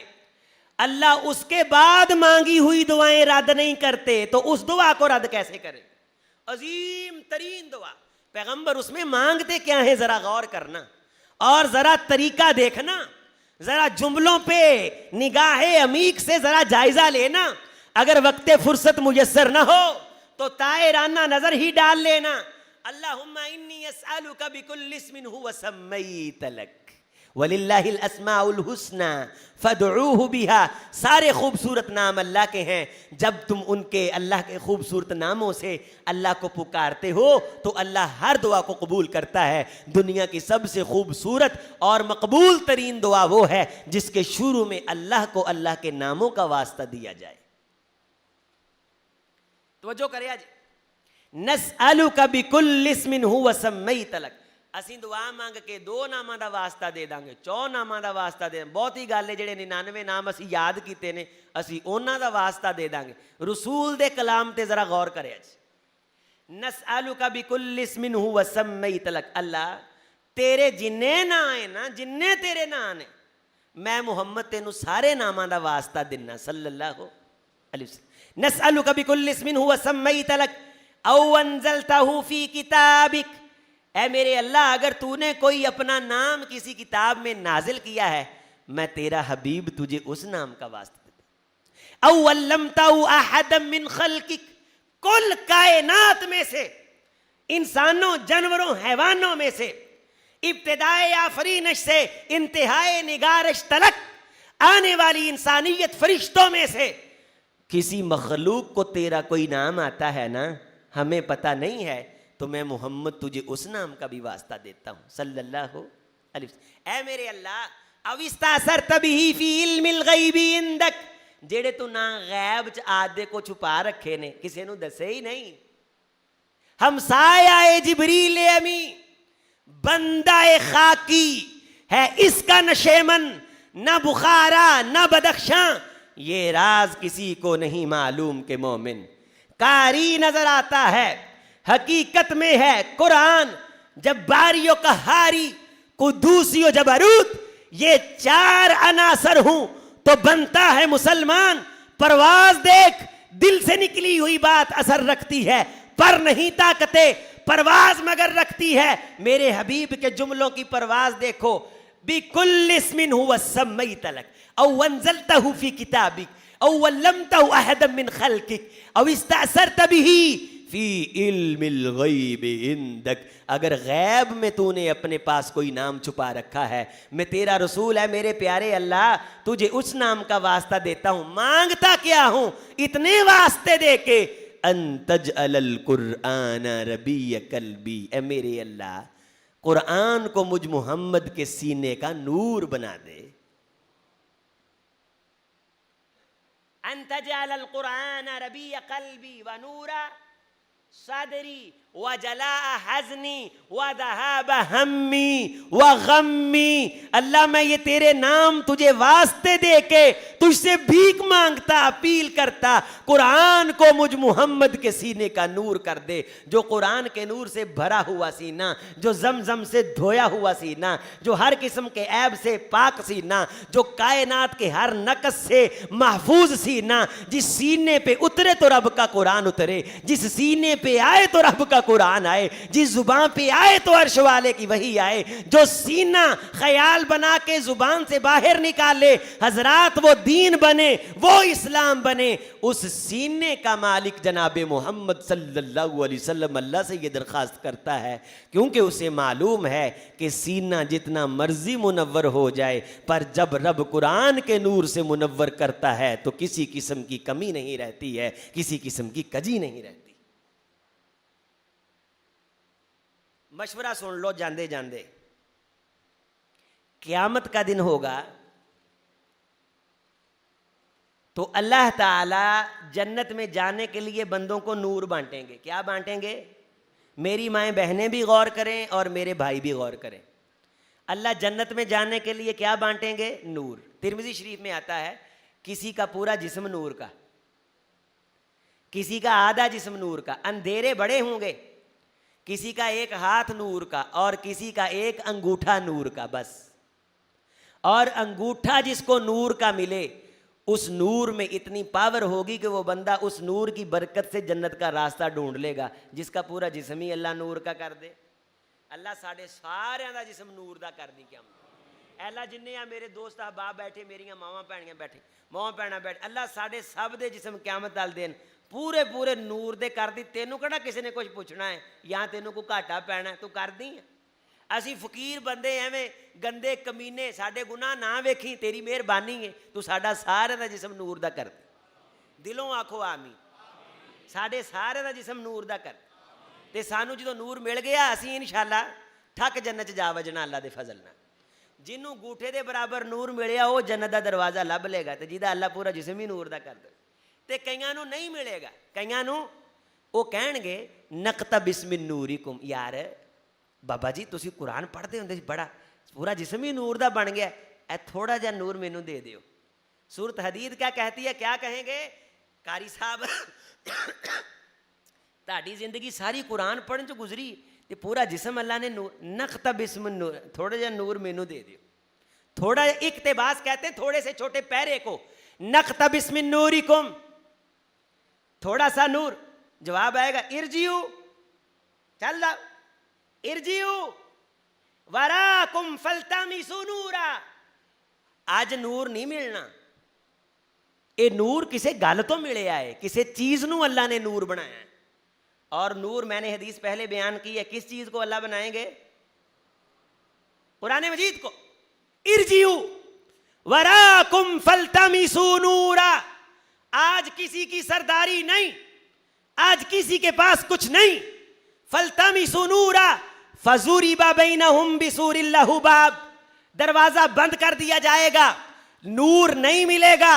اللہ اس کے بعد مانگی ہوئی دعائیں رد نہیں کرتے، تو اس دعا کو رد کیسے کرے؟ عظیم ترین دعا، پیغمبر اس میں مانگتے کیا ہے ذرا غور کرنا، اور ذرا طریقہ دیکھنا، ذرا جملوں پہ نگاہ عمیق سے ذرا جائزہ لینا۔ اگر وقت فرصت میسر نہ ہو تو طائرانہ نظر ہی ڈال لینا۔ اللہم انی اسألک بکل اسم هو سمیت لک وَلِلَّهِ الْأَسْمَاءُ الْحُسْنَى فَادْعُوهُ بِهَا، سارے خوبصورت نام اللہ کے ہیں، جب تم ان کے اللہ کے خوبصورت ناموں سے اللہ کو پکارتے ہو تو اللہ ہر دعا کو قبول کرتا ہے۔ دنیا کی سب سے خوبصورت اور مقبول ترین دعا وہ ہے جس کے شروع میں اللہ کو اللہ کے ناموں کا واسطہ دیا جائے۔ توجہ کرے آج، نسألک بکل اسم هو سمیت لک، اسی دعا مانگ کے 2 ناماں دا واسطہ دے دیں گے، 4 ناماں دا واسطہ دے دیں گے، بہت ہی گل ہے جڑے 99 نام اسی یاد کیتے نے اسی انہاں دا واسطہ دے دیں گے۔ رسول دے کلام تے ذرا غور کرے اج، نسألک بکل اسم هو سمیت لک، اللہ تیرے جننے نام ہیں نا، جننے تیرے نام ہیں، میں محمد تینوں سارے ناماں دا واسطہ دینا صلی اللہ علیہ وسلم۔ نسألک بکل اسم هو سمیت لک او انزلتہ فی کتابک، اے میرے اللہ اگر تو نے کوئی اپنا نام کسی کتاب میں نازل کیا ہے میں تیرا حبیب تجھے اس نام کا واسطہ دیتا۔ او علمتہ احدا من خلقک، کل کائنات میں سے، انسانوں، جانوروں، حیوانوں میں سے، ابتدائے آفرینش سے انتہائے نگارش تلک آنے والی انسانیت فرشتوں میں سے کسی مخلوق کو تیرا کوئی نام آتا ہے نا، ہمیں پتہ نہیں ہے، تو میں محمد تجھے اس نام کا بھی واسطہ دیتا ہوں صلی اللہ علیہ وسلم۔ اے میرے اللہ، او استاثرت به فی علم الغیب عندک، جڑے تو نہ غیب چ آدھے کو چھپا رکھے نے، کسی نو دسے ہی نہیں۔ ہم سایہ جبریل امی، بندہ خاکی ہے اس کا نشیمن، نہ بخارا نہ بدخشاں، یہ راز کسی کو نہیں معلوم کہ مومن کاری نظر آتا ہے، حقیقت میں ہے قرآن جباری و قہاری، قدوسی و جبروت، یہ چار عناصر ہوں تو بنتا ہے مسلمان۔ پرواز دیکھ، دل سے نکلی ہوئی بات اثر رکھتی ہے، پر نہیں طاقتیں پرواز مگر رکھتی ہے۔ میرے حبیب کے جملوں کی پرواز دیکھو، بِكُلِّ اسْمٍ هُوَ سَمَّيْتَ لَكَ أَوْ أَنزَلْتَهُ فِي كِتَابِكَ أَوْ عَلَّمْتَهُ أَحَدًا مِّنْ خَلْقِكَ أَوْ اسْتَأْثَرْتَ بِهِ فی علم الغیب عندک، اگر غیب میں تو نے اپنے پاس کوئی نام چھپا رکھا ہے، میں تیرا رسول ہے میرے پیارے اللہ، تجھے اس نام کا واسطہ دیتا ہوں۔ مانگتا کیا ہوں اتنے واسطے دے کے، ان تجعل القرآن ربیع قلبی، اے میرے اللہ قرآن کو مجھ محمد کے سینے کا نور بنا دے۔ ان تجعل القرآن ربیع قلبی ونورا صدری وجلاء حزنی وذہاب ہمی وغمی، اللہ میں یہ تیرے نام تجھے واسطے دے کے تجھ سے بھیک مانگتا، اپیل کرتا، قرآن کو مجھ محمد کے سینے کا نور کر دے۔ جو قرآن کے نور سے بھرا ہوا سینہ، جو زمزم سے دھویا ہوا سینہ، جو ہر قسم کے عیب سے پاک سینہ، جو کائنات کے ہر نقص سے محفوظ سینہ، جس سینے پہ اترے تو رب کا قرآن اترے، جس سینے پہ آئے تو رب کا قرآن آئے، جس زبان پہ آئے تو عرش والے کی وحی آئے، جو سینہ خیال بنا کے زبان سے باہر نکالے، حضرات وہ دین بنے، وہ اسلام بنے۔ اس سینے کا مالک جناب محمد صلی اللہ علیہ وسلم اللہ سے یہ درخواست کرتا ہے، کیونکہ اسے معلوم ہے کہ سینہ جتنا مرضی منور ہو جائے، پر جب رب قرآن کے نور سے منور کرتا ہے تو کسی قسم کی کمی نہیں رہتی ہے، کسی قسم کی کجی نہیں رہتی۔ مشورہ سن لو جاندے جاندے، قیامت کا دن ہوگا تو اللہ تعالی جنت میں جانے کے لیے بندوں کو نور بانٹیں گے۔ کیا بانٹیں گے؟ میری مائیں بہنیں بھی غور کریں اور میرے بھائی بھی غور کریں۔ اللہ جنت میں جانے کے لیے کیا بانٹیں گے؟ نور۔ ترمذی شریف میں آتا ہے کسی کا پورا جسم نور کا، کسی کا آدھا جسم نور کا، اندھیرے بڑے ہوں گے، کسی کا ایک ہاتھ نور کا اور کسی کا ایک انگوٹھا نور کا بس۔ اور انگوٹھا جس کو نور کا ملے، اس نور میں اتنی پاور ہوگی کہ وہ بندہ اس نور کی برکت سے جنت کا راستہ ڈھونڈ لے گا۔ جس کا پورا جسم ہی اللہ نور کا کر دے، اللہ ساڑھے سارے دا جسم نور دا کر دی۔ کیا اللہ جنہیں میرے دوست احباب بیٹھے، میری ماواں بھینیاں بیٹھے، ماواں بھینا بیٹھے، اللہ ساڑھے سب دے جسم قیامت دل دین پورے پورے نور دے کر دی۔ تینوں کہڑا کسی نے کچھ پوچھنا ہے یا تینوں کو گھاٹا پینا ہے، تو کر دی ہے۔ اسی فقیر بندے ایویں گندے کمینے، ساڈے گناہ نہ ویکھی، تیری مہربانی ہے، تو ساڈا سارے دا جسم نور دا کر دے۔ دلوں آکھو آمین۔ ساڈے سارے دا جسم نور دا کر تے سانو جدو نور مل گیا اسی انشاءاللہ ٹھک جنت جا وجنا اللہ دے فضل نال۔ جنوں گوٹھے دے برابر نور ملیا وہ جنت دا دروازہ لب لے گا، تے جیدا اللہ پورا جسم ہی نور دا کر دے۔ تے کئیاں نوں نہیں ملے گا، کئیاں نوں وہ کہن گے نقتبس من نورکم، یار بابا جی تسی قرآن پڑھتے ہوندے بڑا پورا جسم ہی نور دا بن گیا، اے تھوڑا جا نور مینوں دے دیو۔ سورۃ حدید کیا کہتی ہے؟ کیا کہیں گے قاری صاحب تہاڈی زندگی ساری قرآن پڑھن چ گزری تے پورا جسم اللہ نے نور، نقتبس من نور، تھوڑا جا نور مینوں دے دیو۔ تھوڑا اقتباس کہتے ہیں تھوڑے سے چھوٹے پیرے کو، نقتبس من نورکم، تھوڑا سا نور۔ جواب آئے گا ارجیو، چل جاؤ، ارجیو وراکم فالتمسوا نورا۔ آج نور نہیں ملنا، اے نور کسے گل تو ملے آئے، کسے چیز نو اللہ نے نور بنایا ہے۔ اور نور میں نے حدیث پہلے بیان کی ہے، کس چیز کو اللہ بنائیں گے؟ قرآن مجید کو۔ ارجیو وراکم فالتمسوا نورا، آج کسی کی سرداری نہیں, آج کسی کے پاس کچھ نہیں. فَالْتَمِسُوا نُورًا فَضُرِبَ بَيْنَهُمْ بِسُورٍ لَهُ بَابٌ, دروازہ بند کر دیا جائے گا, نور نہیں ملے گا.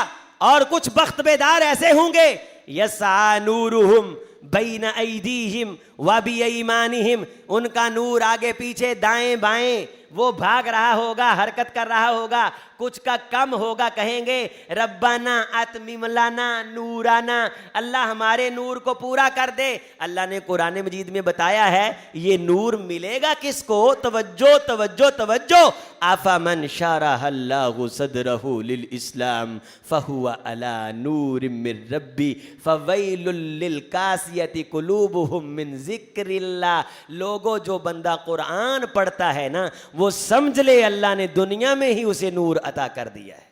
اور کچھ بخت بیدار ایسے ہوں گے یسعی نورہم بین ایدیہم وبایمانہم, ان کا نور آگے پیچھے دائیں بائیں وہ بھاگ رہا ہوگا, حرکت کر رہا ہوگا. کچھ کا کم ہوگا, کہیں گے ربنا اتمم لنا نورنا, اللہ ہمارے نور کو پورا کر دے. اللہ نے قرآن مجید میں بتایا ہے یہ نور ملے گا کس کو؟ توجہ توجہ توجہ. افمن شرح اللہ صدرہ للاسلام فہو علی نور من ربی فویل للقاسیۃ قلوبہم من ذکر اللہ. لوگوں جو بندہ قرآن پڑھتا ہے نا وہ سمجھ لے اللہ نے دنیا میں ہی اسے نور عطا کر دیا ہے.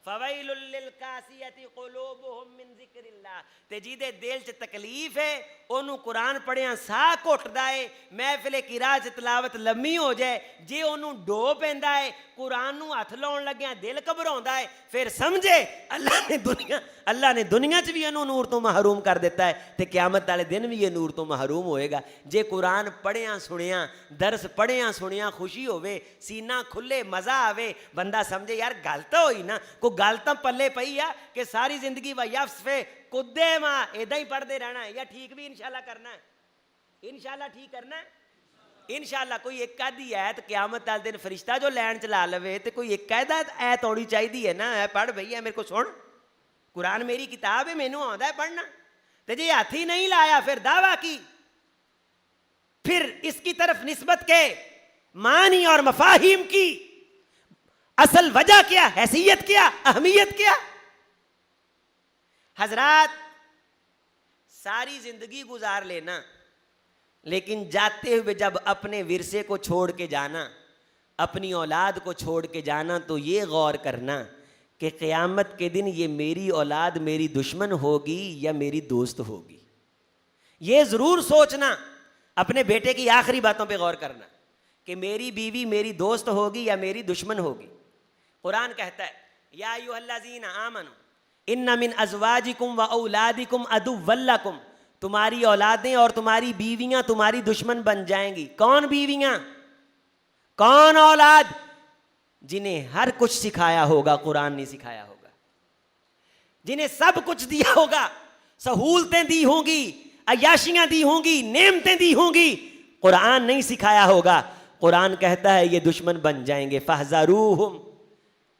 فویل للقاسیۃ قلوبہم من ذکر اللہ. تے جیدے دل چ تکلیف ہے انہوں قرآن پڑھیاں سا گھٹدا ہے, محفل قرات تلاوت لمبی ہو جائے, جے انہوں ڈو پیندا ہے قرآن نو ہاتھ لاؤن لگیاں دل گھبراوندا ہے, پھر سمجھے اللہ نے دنیا چ بھی انہوں نور تو محروم کر دیتا ہے تے قیامت والے دن بھی یہ نور تو محروم ہوئے گا. جے قرآن پڑھیاں سنیاں, درس پڑھیاں سنیاں خوشی ہوئے, سینہ کھلے, مزہ آوے, بندہ سمجھے یار گل تو ہوئی نا, کوئی گل تو پلے پئی آ کہ ساری زندگی ویفسفے کدے ماں ایدہ ہی پڑھتے رہنا ہے, یا ٹھیک بھی انشاءاللہ کرنا ہے, انشاءاللہ ٹھیک کرنا ہے انشاءاللہ. کوئی ایک آدھی ایت قیامت والے دن فرشتہ جو لین چلا لوے تو کوئی ایک ایت ہونی چاہیے ہے نا, پڑھ بھیا میرے کو سن, قرآن میری کتاب ہے, مینوں آندا ہے پڑھنا. تو جی ہاتھ ہی نہیں لایا پھر دعویٰ کی, پھر اس کی طرف نسبت کے معنی اور مفاہیم کی اصل وجہ کیا, حیثیت کیا, اہمیت کیا. حضرات ساری زندگی گزار لینا لیکن جاتے ہوئے جب اپنے ورثے کو چھوڑ کے جانا, اپنی اولاد کو چھوڑ کے جانا, تو یہ غور کرنا کہ قیامت کے دن یہ میری اولاد میری دشمن ہوگی یا میری دوست ہوگی. یہ ضرور سوچنا, اپنے بیٹے کی آخری باتوں پہ غور کرنا کہ میری بیوی میری دوست ہوگی یا میری دشمن ہوگی. قرآن کہتا ہے یا ایھا الذین آمنوا ان من ازواجکم و اولادکم عدوا لکم, تمہاری اولادیں اور تمہاری بیویاں تمہاری دشمن بن جائیں گی. کون بیویاں, کون اولاد؟ جنہیں ہر کچھ سکھایا ہوگا قرآن نہیں سکھایا ہوگا, جنہیں سب کچھ دیا ہوگا, سہولتیں دی ہوں گی, عیاشیاں دی ہوں گی, نعمتیں دی ہوں گی, قرآن نہیں سکھایا ہوگا. قرآن کہتا ہے یہ دشمن بن جائیں گے. فاحذروہم,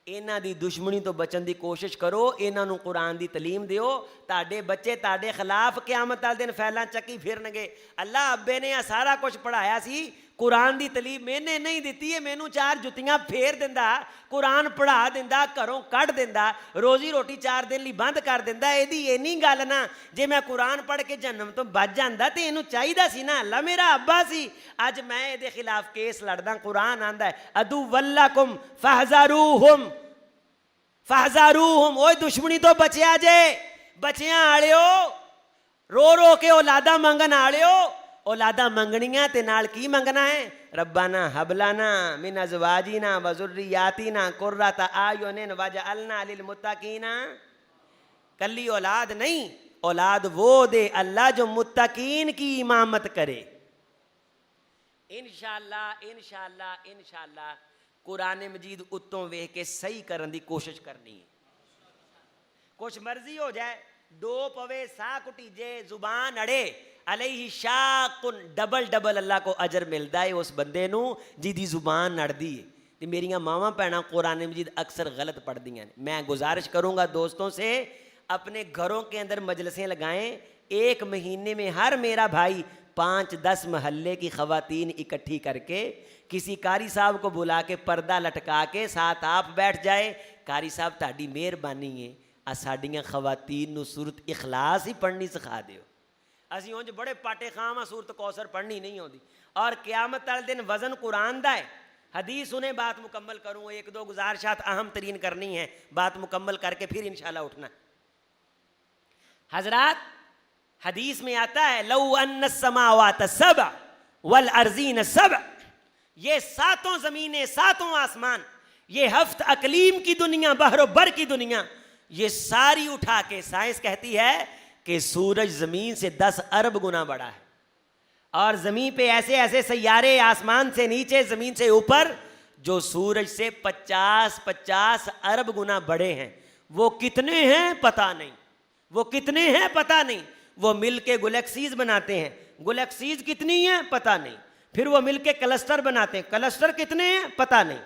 انہاں دی دشمنی تو بچن دی کوشش کرو, انہاں نو قرآن دی تعلیم دیو, تاڈے بچے تاڈے خلاف قیامت والے دن پھیلاں چکی پھرن گے. اللہ ابے نے سارا کچھ پڑھایا سی, قرآن دی تعلیم میں نے نہیں دیتی ہے, مینوں 4 جتیاں پھیر دیندا, قرآن پڑھا دیندا, گھروں کڈ دیندا, روزی روٹی 4 دن لی بند کر دیندا. ایدی اینی گل نا جے میں قرآن پڑھ کے جہنم تو بچ جاندا تے اینوں چاہیدا سی نا, اللہ میرا ابا سی, اج میں ایدے خلاف کیس لڑدا. قرآن آندا ہے عدو لکم فاحذروہم فاحذروہم, اوے دشمنی تو بچیا جے, بچیاں آڑیو, رو رو کے اولاداں منگن آڑیو, اولاداں منگنیاں تے نال کی منگنا ہے, ربنا ہب لنا من ازواجنا و ذریاتنا قرۃ اعین واجعلنا للمتقین. کلی اولاد نہیں, اولاد وہ دے اللہ جو متقین کی امامت کرے. انشاءاللہ انشاءاللہ انشاءاللہ قرآن مجید اتوں ویکھ کے صحیح کرن دی کوشش کرنی ہے. کچھ مرضی ہو جائے, ڈو پوے سا کٹیجے, زبان اڑے, علیہ شاق, ڈبل ڈبل اللہ کو اجر ملتا ہے اس بندے نو جی زبان نڑدی ہے. تے میریاں ماواں بھیناں قرآن مجید اکثر غلط پڑھ دیاں. میں گزارش کروں گا دوستوں سے اپنے گھروں کے اندر مجلسیں لگائیں, 1 مہینے میں ہر میرا بھائی 5-10 محلے کی خواتین اکٹھی کر کے کسی قاری صاحب کو بلا کے پردہ لٹکا کے ساتھ آپ بیٹھ جائے, قاری صاحب تہاڈی مہربانی ہے ساڈیاں خواتین نو سورت اخلاص ہی پڑھنی سکھا دیو. اسی اونج بڑے پاٹے خام سورت کوثر پڑھنی نہیں ہوندی, اور قیامت والے دن وزن قرآن دا ہے. حدیث انہیں بات مکمل کروں, 1-2 گزارشات اہم ترین کرنی ہے, بات مکمل کر کے پھر انشاءاللہ اٹھنا. حضرات حدیث میں آتا ہے لو ان السماوات السبع والارضین السبع, یہ 7 زمینیں 7 آسمان, یہ 7 اقلیم کی دنیا, بحر و بر کی دنیا, یہ ساری اٹھا کے سائنس کہتی ہے کہ سورج زمین سے 10 ارب گنا بڑا ہے، اور زمین پہ ایسے ایسے سیارے آسمان سے نیچے زمین سے اوپر جو سورج سے 50 ارب گنا بڑے ہیں۔ وہ کتنے ہیں پتہ نہیں، وہ کتنے ہیں پتہ نہیں، وہ مل کے گلیکسیز بناتے ہیں، گلیکسیز کتنی ہیں پتہ نہیں، پھر وہ مل کے کلسٹر بناتے ہیں، کلسٹر کتنے ہیں پتہ نہیں،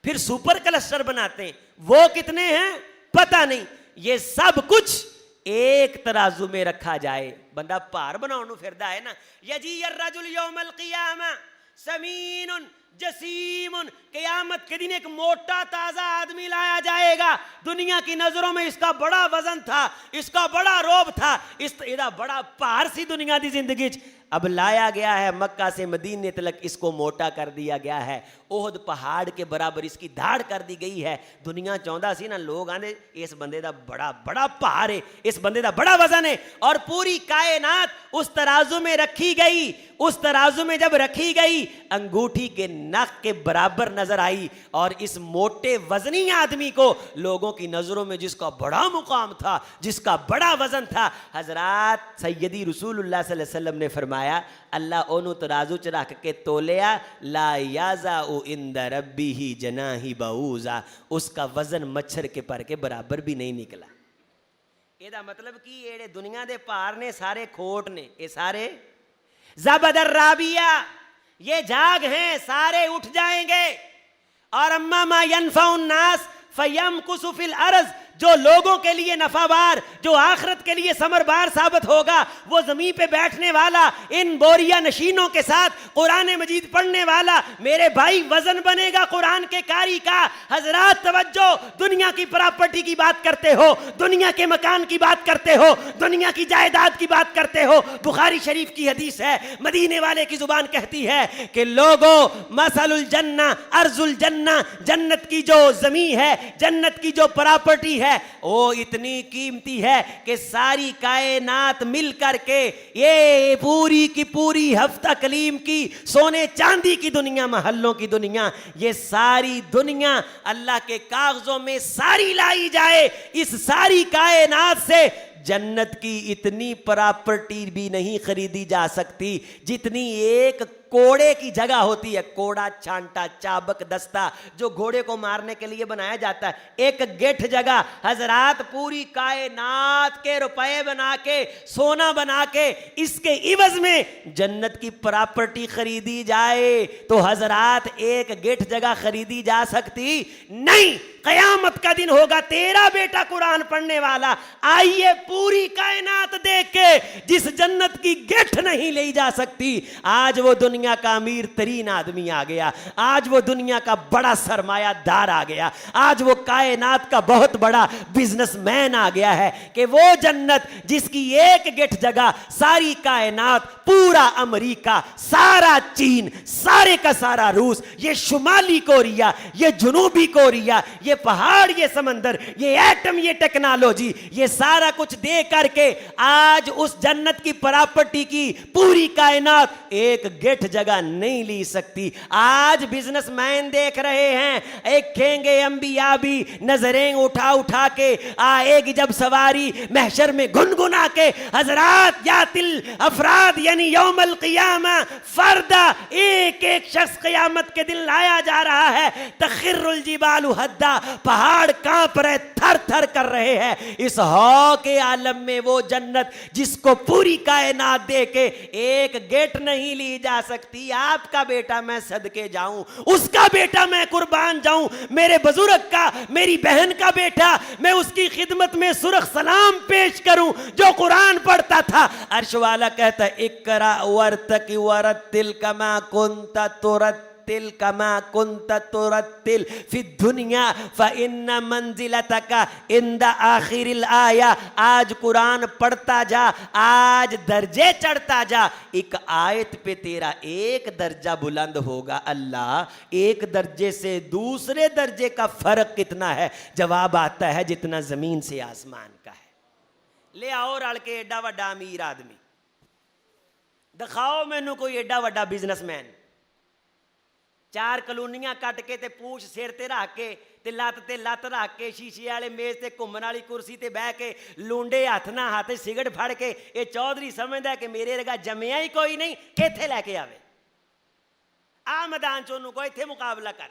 پھر سپر کلسٹر بناتے ہیں، وہ کتنے ہیں پتہ نہیں۔ یہ سب کچھ ایک ترازو میں رکھا جائے، بندہ پار بناؤ پھردا ہے نا۔ یجی الرجل یوم القیامہ سمین جسیم، قیامت کے دن ایک موٹا تازہ آدمی لایا جائے گا، دنیا کی نظروں میں اس کا بڑا وزن تھا، اس کا بڑا روب تھا، اس دا بڑا پار سی دنیا دی زندگی چ، اب لایا گیا ہے مکہ سے مدینے تلک، اس کو موٹا کر دیا گیا ہے، احد پہاڑ کے برابر اس کی دھاڑ کر دی گئی ہے۔ دنیا چاہتا سی نا، لوگ آندے اس بندے دا بڑا پہاڑ ہے، اس بندے دا بڑا وزن ہے، اور پوری کائنات اس ترازو میں رکھی گئی۔ اس ترازو میں جب رکھی گئی، انگوٹھی کے ناک کے برابر نظر آئی، اور اس موٹے وزنی آدمی کو لوگوں کی نظروں میں جس کا بڑا مقام تھا، جس کا بڑا وزن تھا، حضرات سیدی رسول اللہ صلی اللہ علیہ وسلم نے فرمایا اللہ اونوں ترازو چ رکھ کے تولیا، لا یازا عند ربہ جناح بعوضہ، اس کا وزن مچھر کے پر کے برابر بھی نہیں نکلا۔ یہ دا مطلب کہ یہ دنیا دے پار نے سارے کھوٹ نے، یہ سارے زبد الرابیہ، یہ جاگ ہیں، سارے اٹھ جائیں گے۔ اور اما ما ینفع الناس فیمکث فی الارض، جو لوگوں کے لیے نفع بار، جو آخرت کے لیے ثمر بار ثابت ہوگا، وہ زمین پہ بیٹھنے والا، ان بوریا نشینوں کے ساتھ قرآن مجید پڑھنے والا، میرے بھائی وزن بنے گا قرآن کے قاری کا۔ حضرات توجہ، دنیا کی پراپرٹی کی بات کرتے ہو، دنیا کے مکان کی بات کرتے ہو، دنیا کی جائیداد کی بات کرتے ہو، بخاری شریف کی حدیث ہے، مدینے والے کی زبان کہتی ہے کہ لوگوں مثل الجنہ ارض الجنہ، جنت کی جو زمین ہے، جنت کی جو پراپرٹی ہے وہ اتنی قیمتی ہے کہ ساری کائنات مل کر کے یہ پوری کی پوری ہفتہ کلیم کی سونے چاندی کی دنیا، محلوں کی دنیا، یہ ساری دنیا اللہ کے کاغذوں میں ساری لائی جائے، اس ساری کائنات سے جنت کی اتنی پراپرٹی بھی نہیں خریدی جا سکتی جتنی ایک کوڑے کی جگہ ہوتی ہے۔ کوڑا، چھانٹا، چابک، دستہ جو گھوڑے کو مارنے کے لیے بنایا جاتا ہے، ایک گٹھ جگہ حضرات پوری کائنات کے روپے بنا کے، سونا بنا کے، اس کے عوض میں جنت کی پراپرٹی خریدی جائے تو حضرات ایک گٹھ جگہ خریدی جا سکتی نہیں۔ قیامت کا دن ہوگا، تیرا بیٹا قرآن پڑھنے والا آئیے پوری کائنات دیکھ کے جس جنت کی گٹھ نہیں لی جا سکتی، آج وہ دنیا کا امیر ترین آدمی آ گیا، آج وہ دنیا کا بڑا سرمایہ دار آ گیا، آج وہ کائنات کا بہت بڑا بزنس مین آ گیا ہے کہ وہ جنت جس کی ایک گٹھ جگہ ساری کائنات، پورا امریکہ، سارا چین، سارے کا سارا روس، یہ شمالی کوریا، یہ جنوبی کوریا، یہ پہاڑ، یہ سمندر، یہ ایٹم، یہ ٹیکنالوجی، یہ سارا کچھ دے کر کے آج اس جنت کی پراپرٹی کی پوری کائنات ایک گٹھ جگہ نہیں لی سکتی۔ آج بزنس مین دیکھ رہے ہیں، ایک کھینگے انبیاء بھی نظریں اٹھا اٹھا کے آئے گی جب سواری محشر میں گنگنا کے، حضرات یاتل افراد یعنی یوم القیامہ فردا، ایک ایک شخص قیامت کے دن لایا جا رہا ہے، تخر الجبال حدا، پہاڑ کانپ رہے، تھر تھر کر رہے ہیں۔ اس ہو کے عالم میں وہ جنت جس کو پوری کائنات دے کے ایک گیٹ نہیں لی جا سکتی، آپ کا بیٹا میں صدقے جاؤں، اس کا بیٹا میں قربان جاؤں، میرے بزرگ کا، میری بہن کا بیٹا میں اس کی خدمت میں سرخ سلام پیش کروں جو قرآن پڑھتا تھا۔ عرش والا کہتا ہے اقرا ورتق ورتل کما کنت ترتل کما کنت ترتل فی الدنیا فإن منزلتک عند آخر الآیہ۔ آج قرآن پڑھتا جا، آج درجے چڑھتا جا، ایک آیت پہ تیرا ایک درجہ بلند ہوگا۔ اللہ، ایک درجے سے دوسرے درجے کا فرق کتنا ہے؟ جواب آتا ہے جتنا زمین سے آسمان کا ہے۔ لے آؤ رل کے ایڈا وڈا امیر آدمی، دکھاؤ مینوں کوئی ایڈا وڈا بزنس مین، 4 ਕਲੋਨੀਆਂ ਕੱਟ ਕੇ ਤੇ ਪੂਛ ਸਿਰ ਤੇ ਰੱਖ ਕੇ ਤੇ ਲੱਤ ਰੱਖ ਕੇ ਸ਼ੀਸ਼ੇ ਵਾਲੇ ਮੇਜ਼ ਤੇ ਘੁੰਮਣ ਵਾਲੀ ਕੁਰਸੀ ਤੇ ਬਹਿ ਕੇ ਲੂੰਡੇ ਹੱਥ ਨਾਲ ਹੱਥ ਸਿਗਰਟ ਫੜ ਕੇ ਇਹ ਚੌਧਰੀ ਸਮਝਦਾ ਕਿ ਮੇਰੇ ਵਰਗਾ ਜੰਮਿਆ ਹੀ ਕੋਈ ਨਹੀਂ, ਇੱਥੇ ਲੈ ਕੇ ਆਵੇ ਆ ਮੈਦਾਨ ਚ ਉਹਨੂੰ ਕੋਈ ਇੱਥੇ ਮੁਕਾਬਲਾ ਕਰ।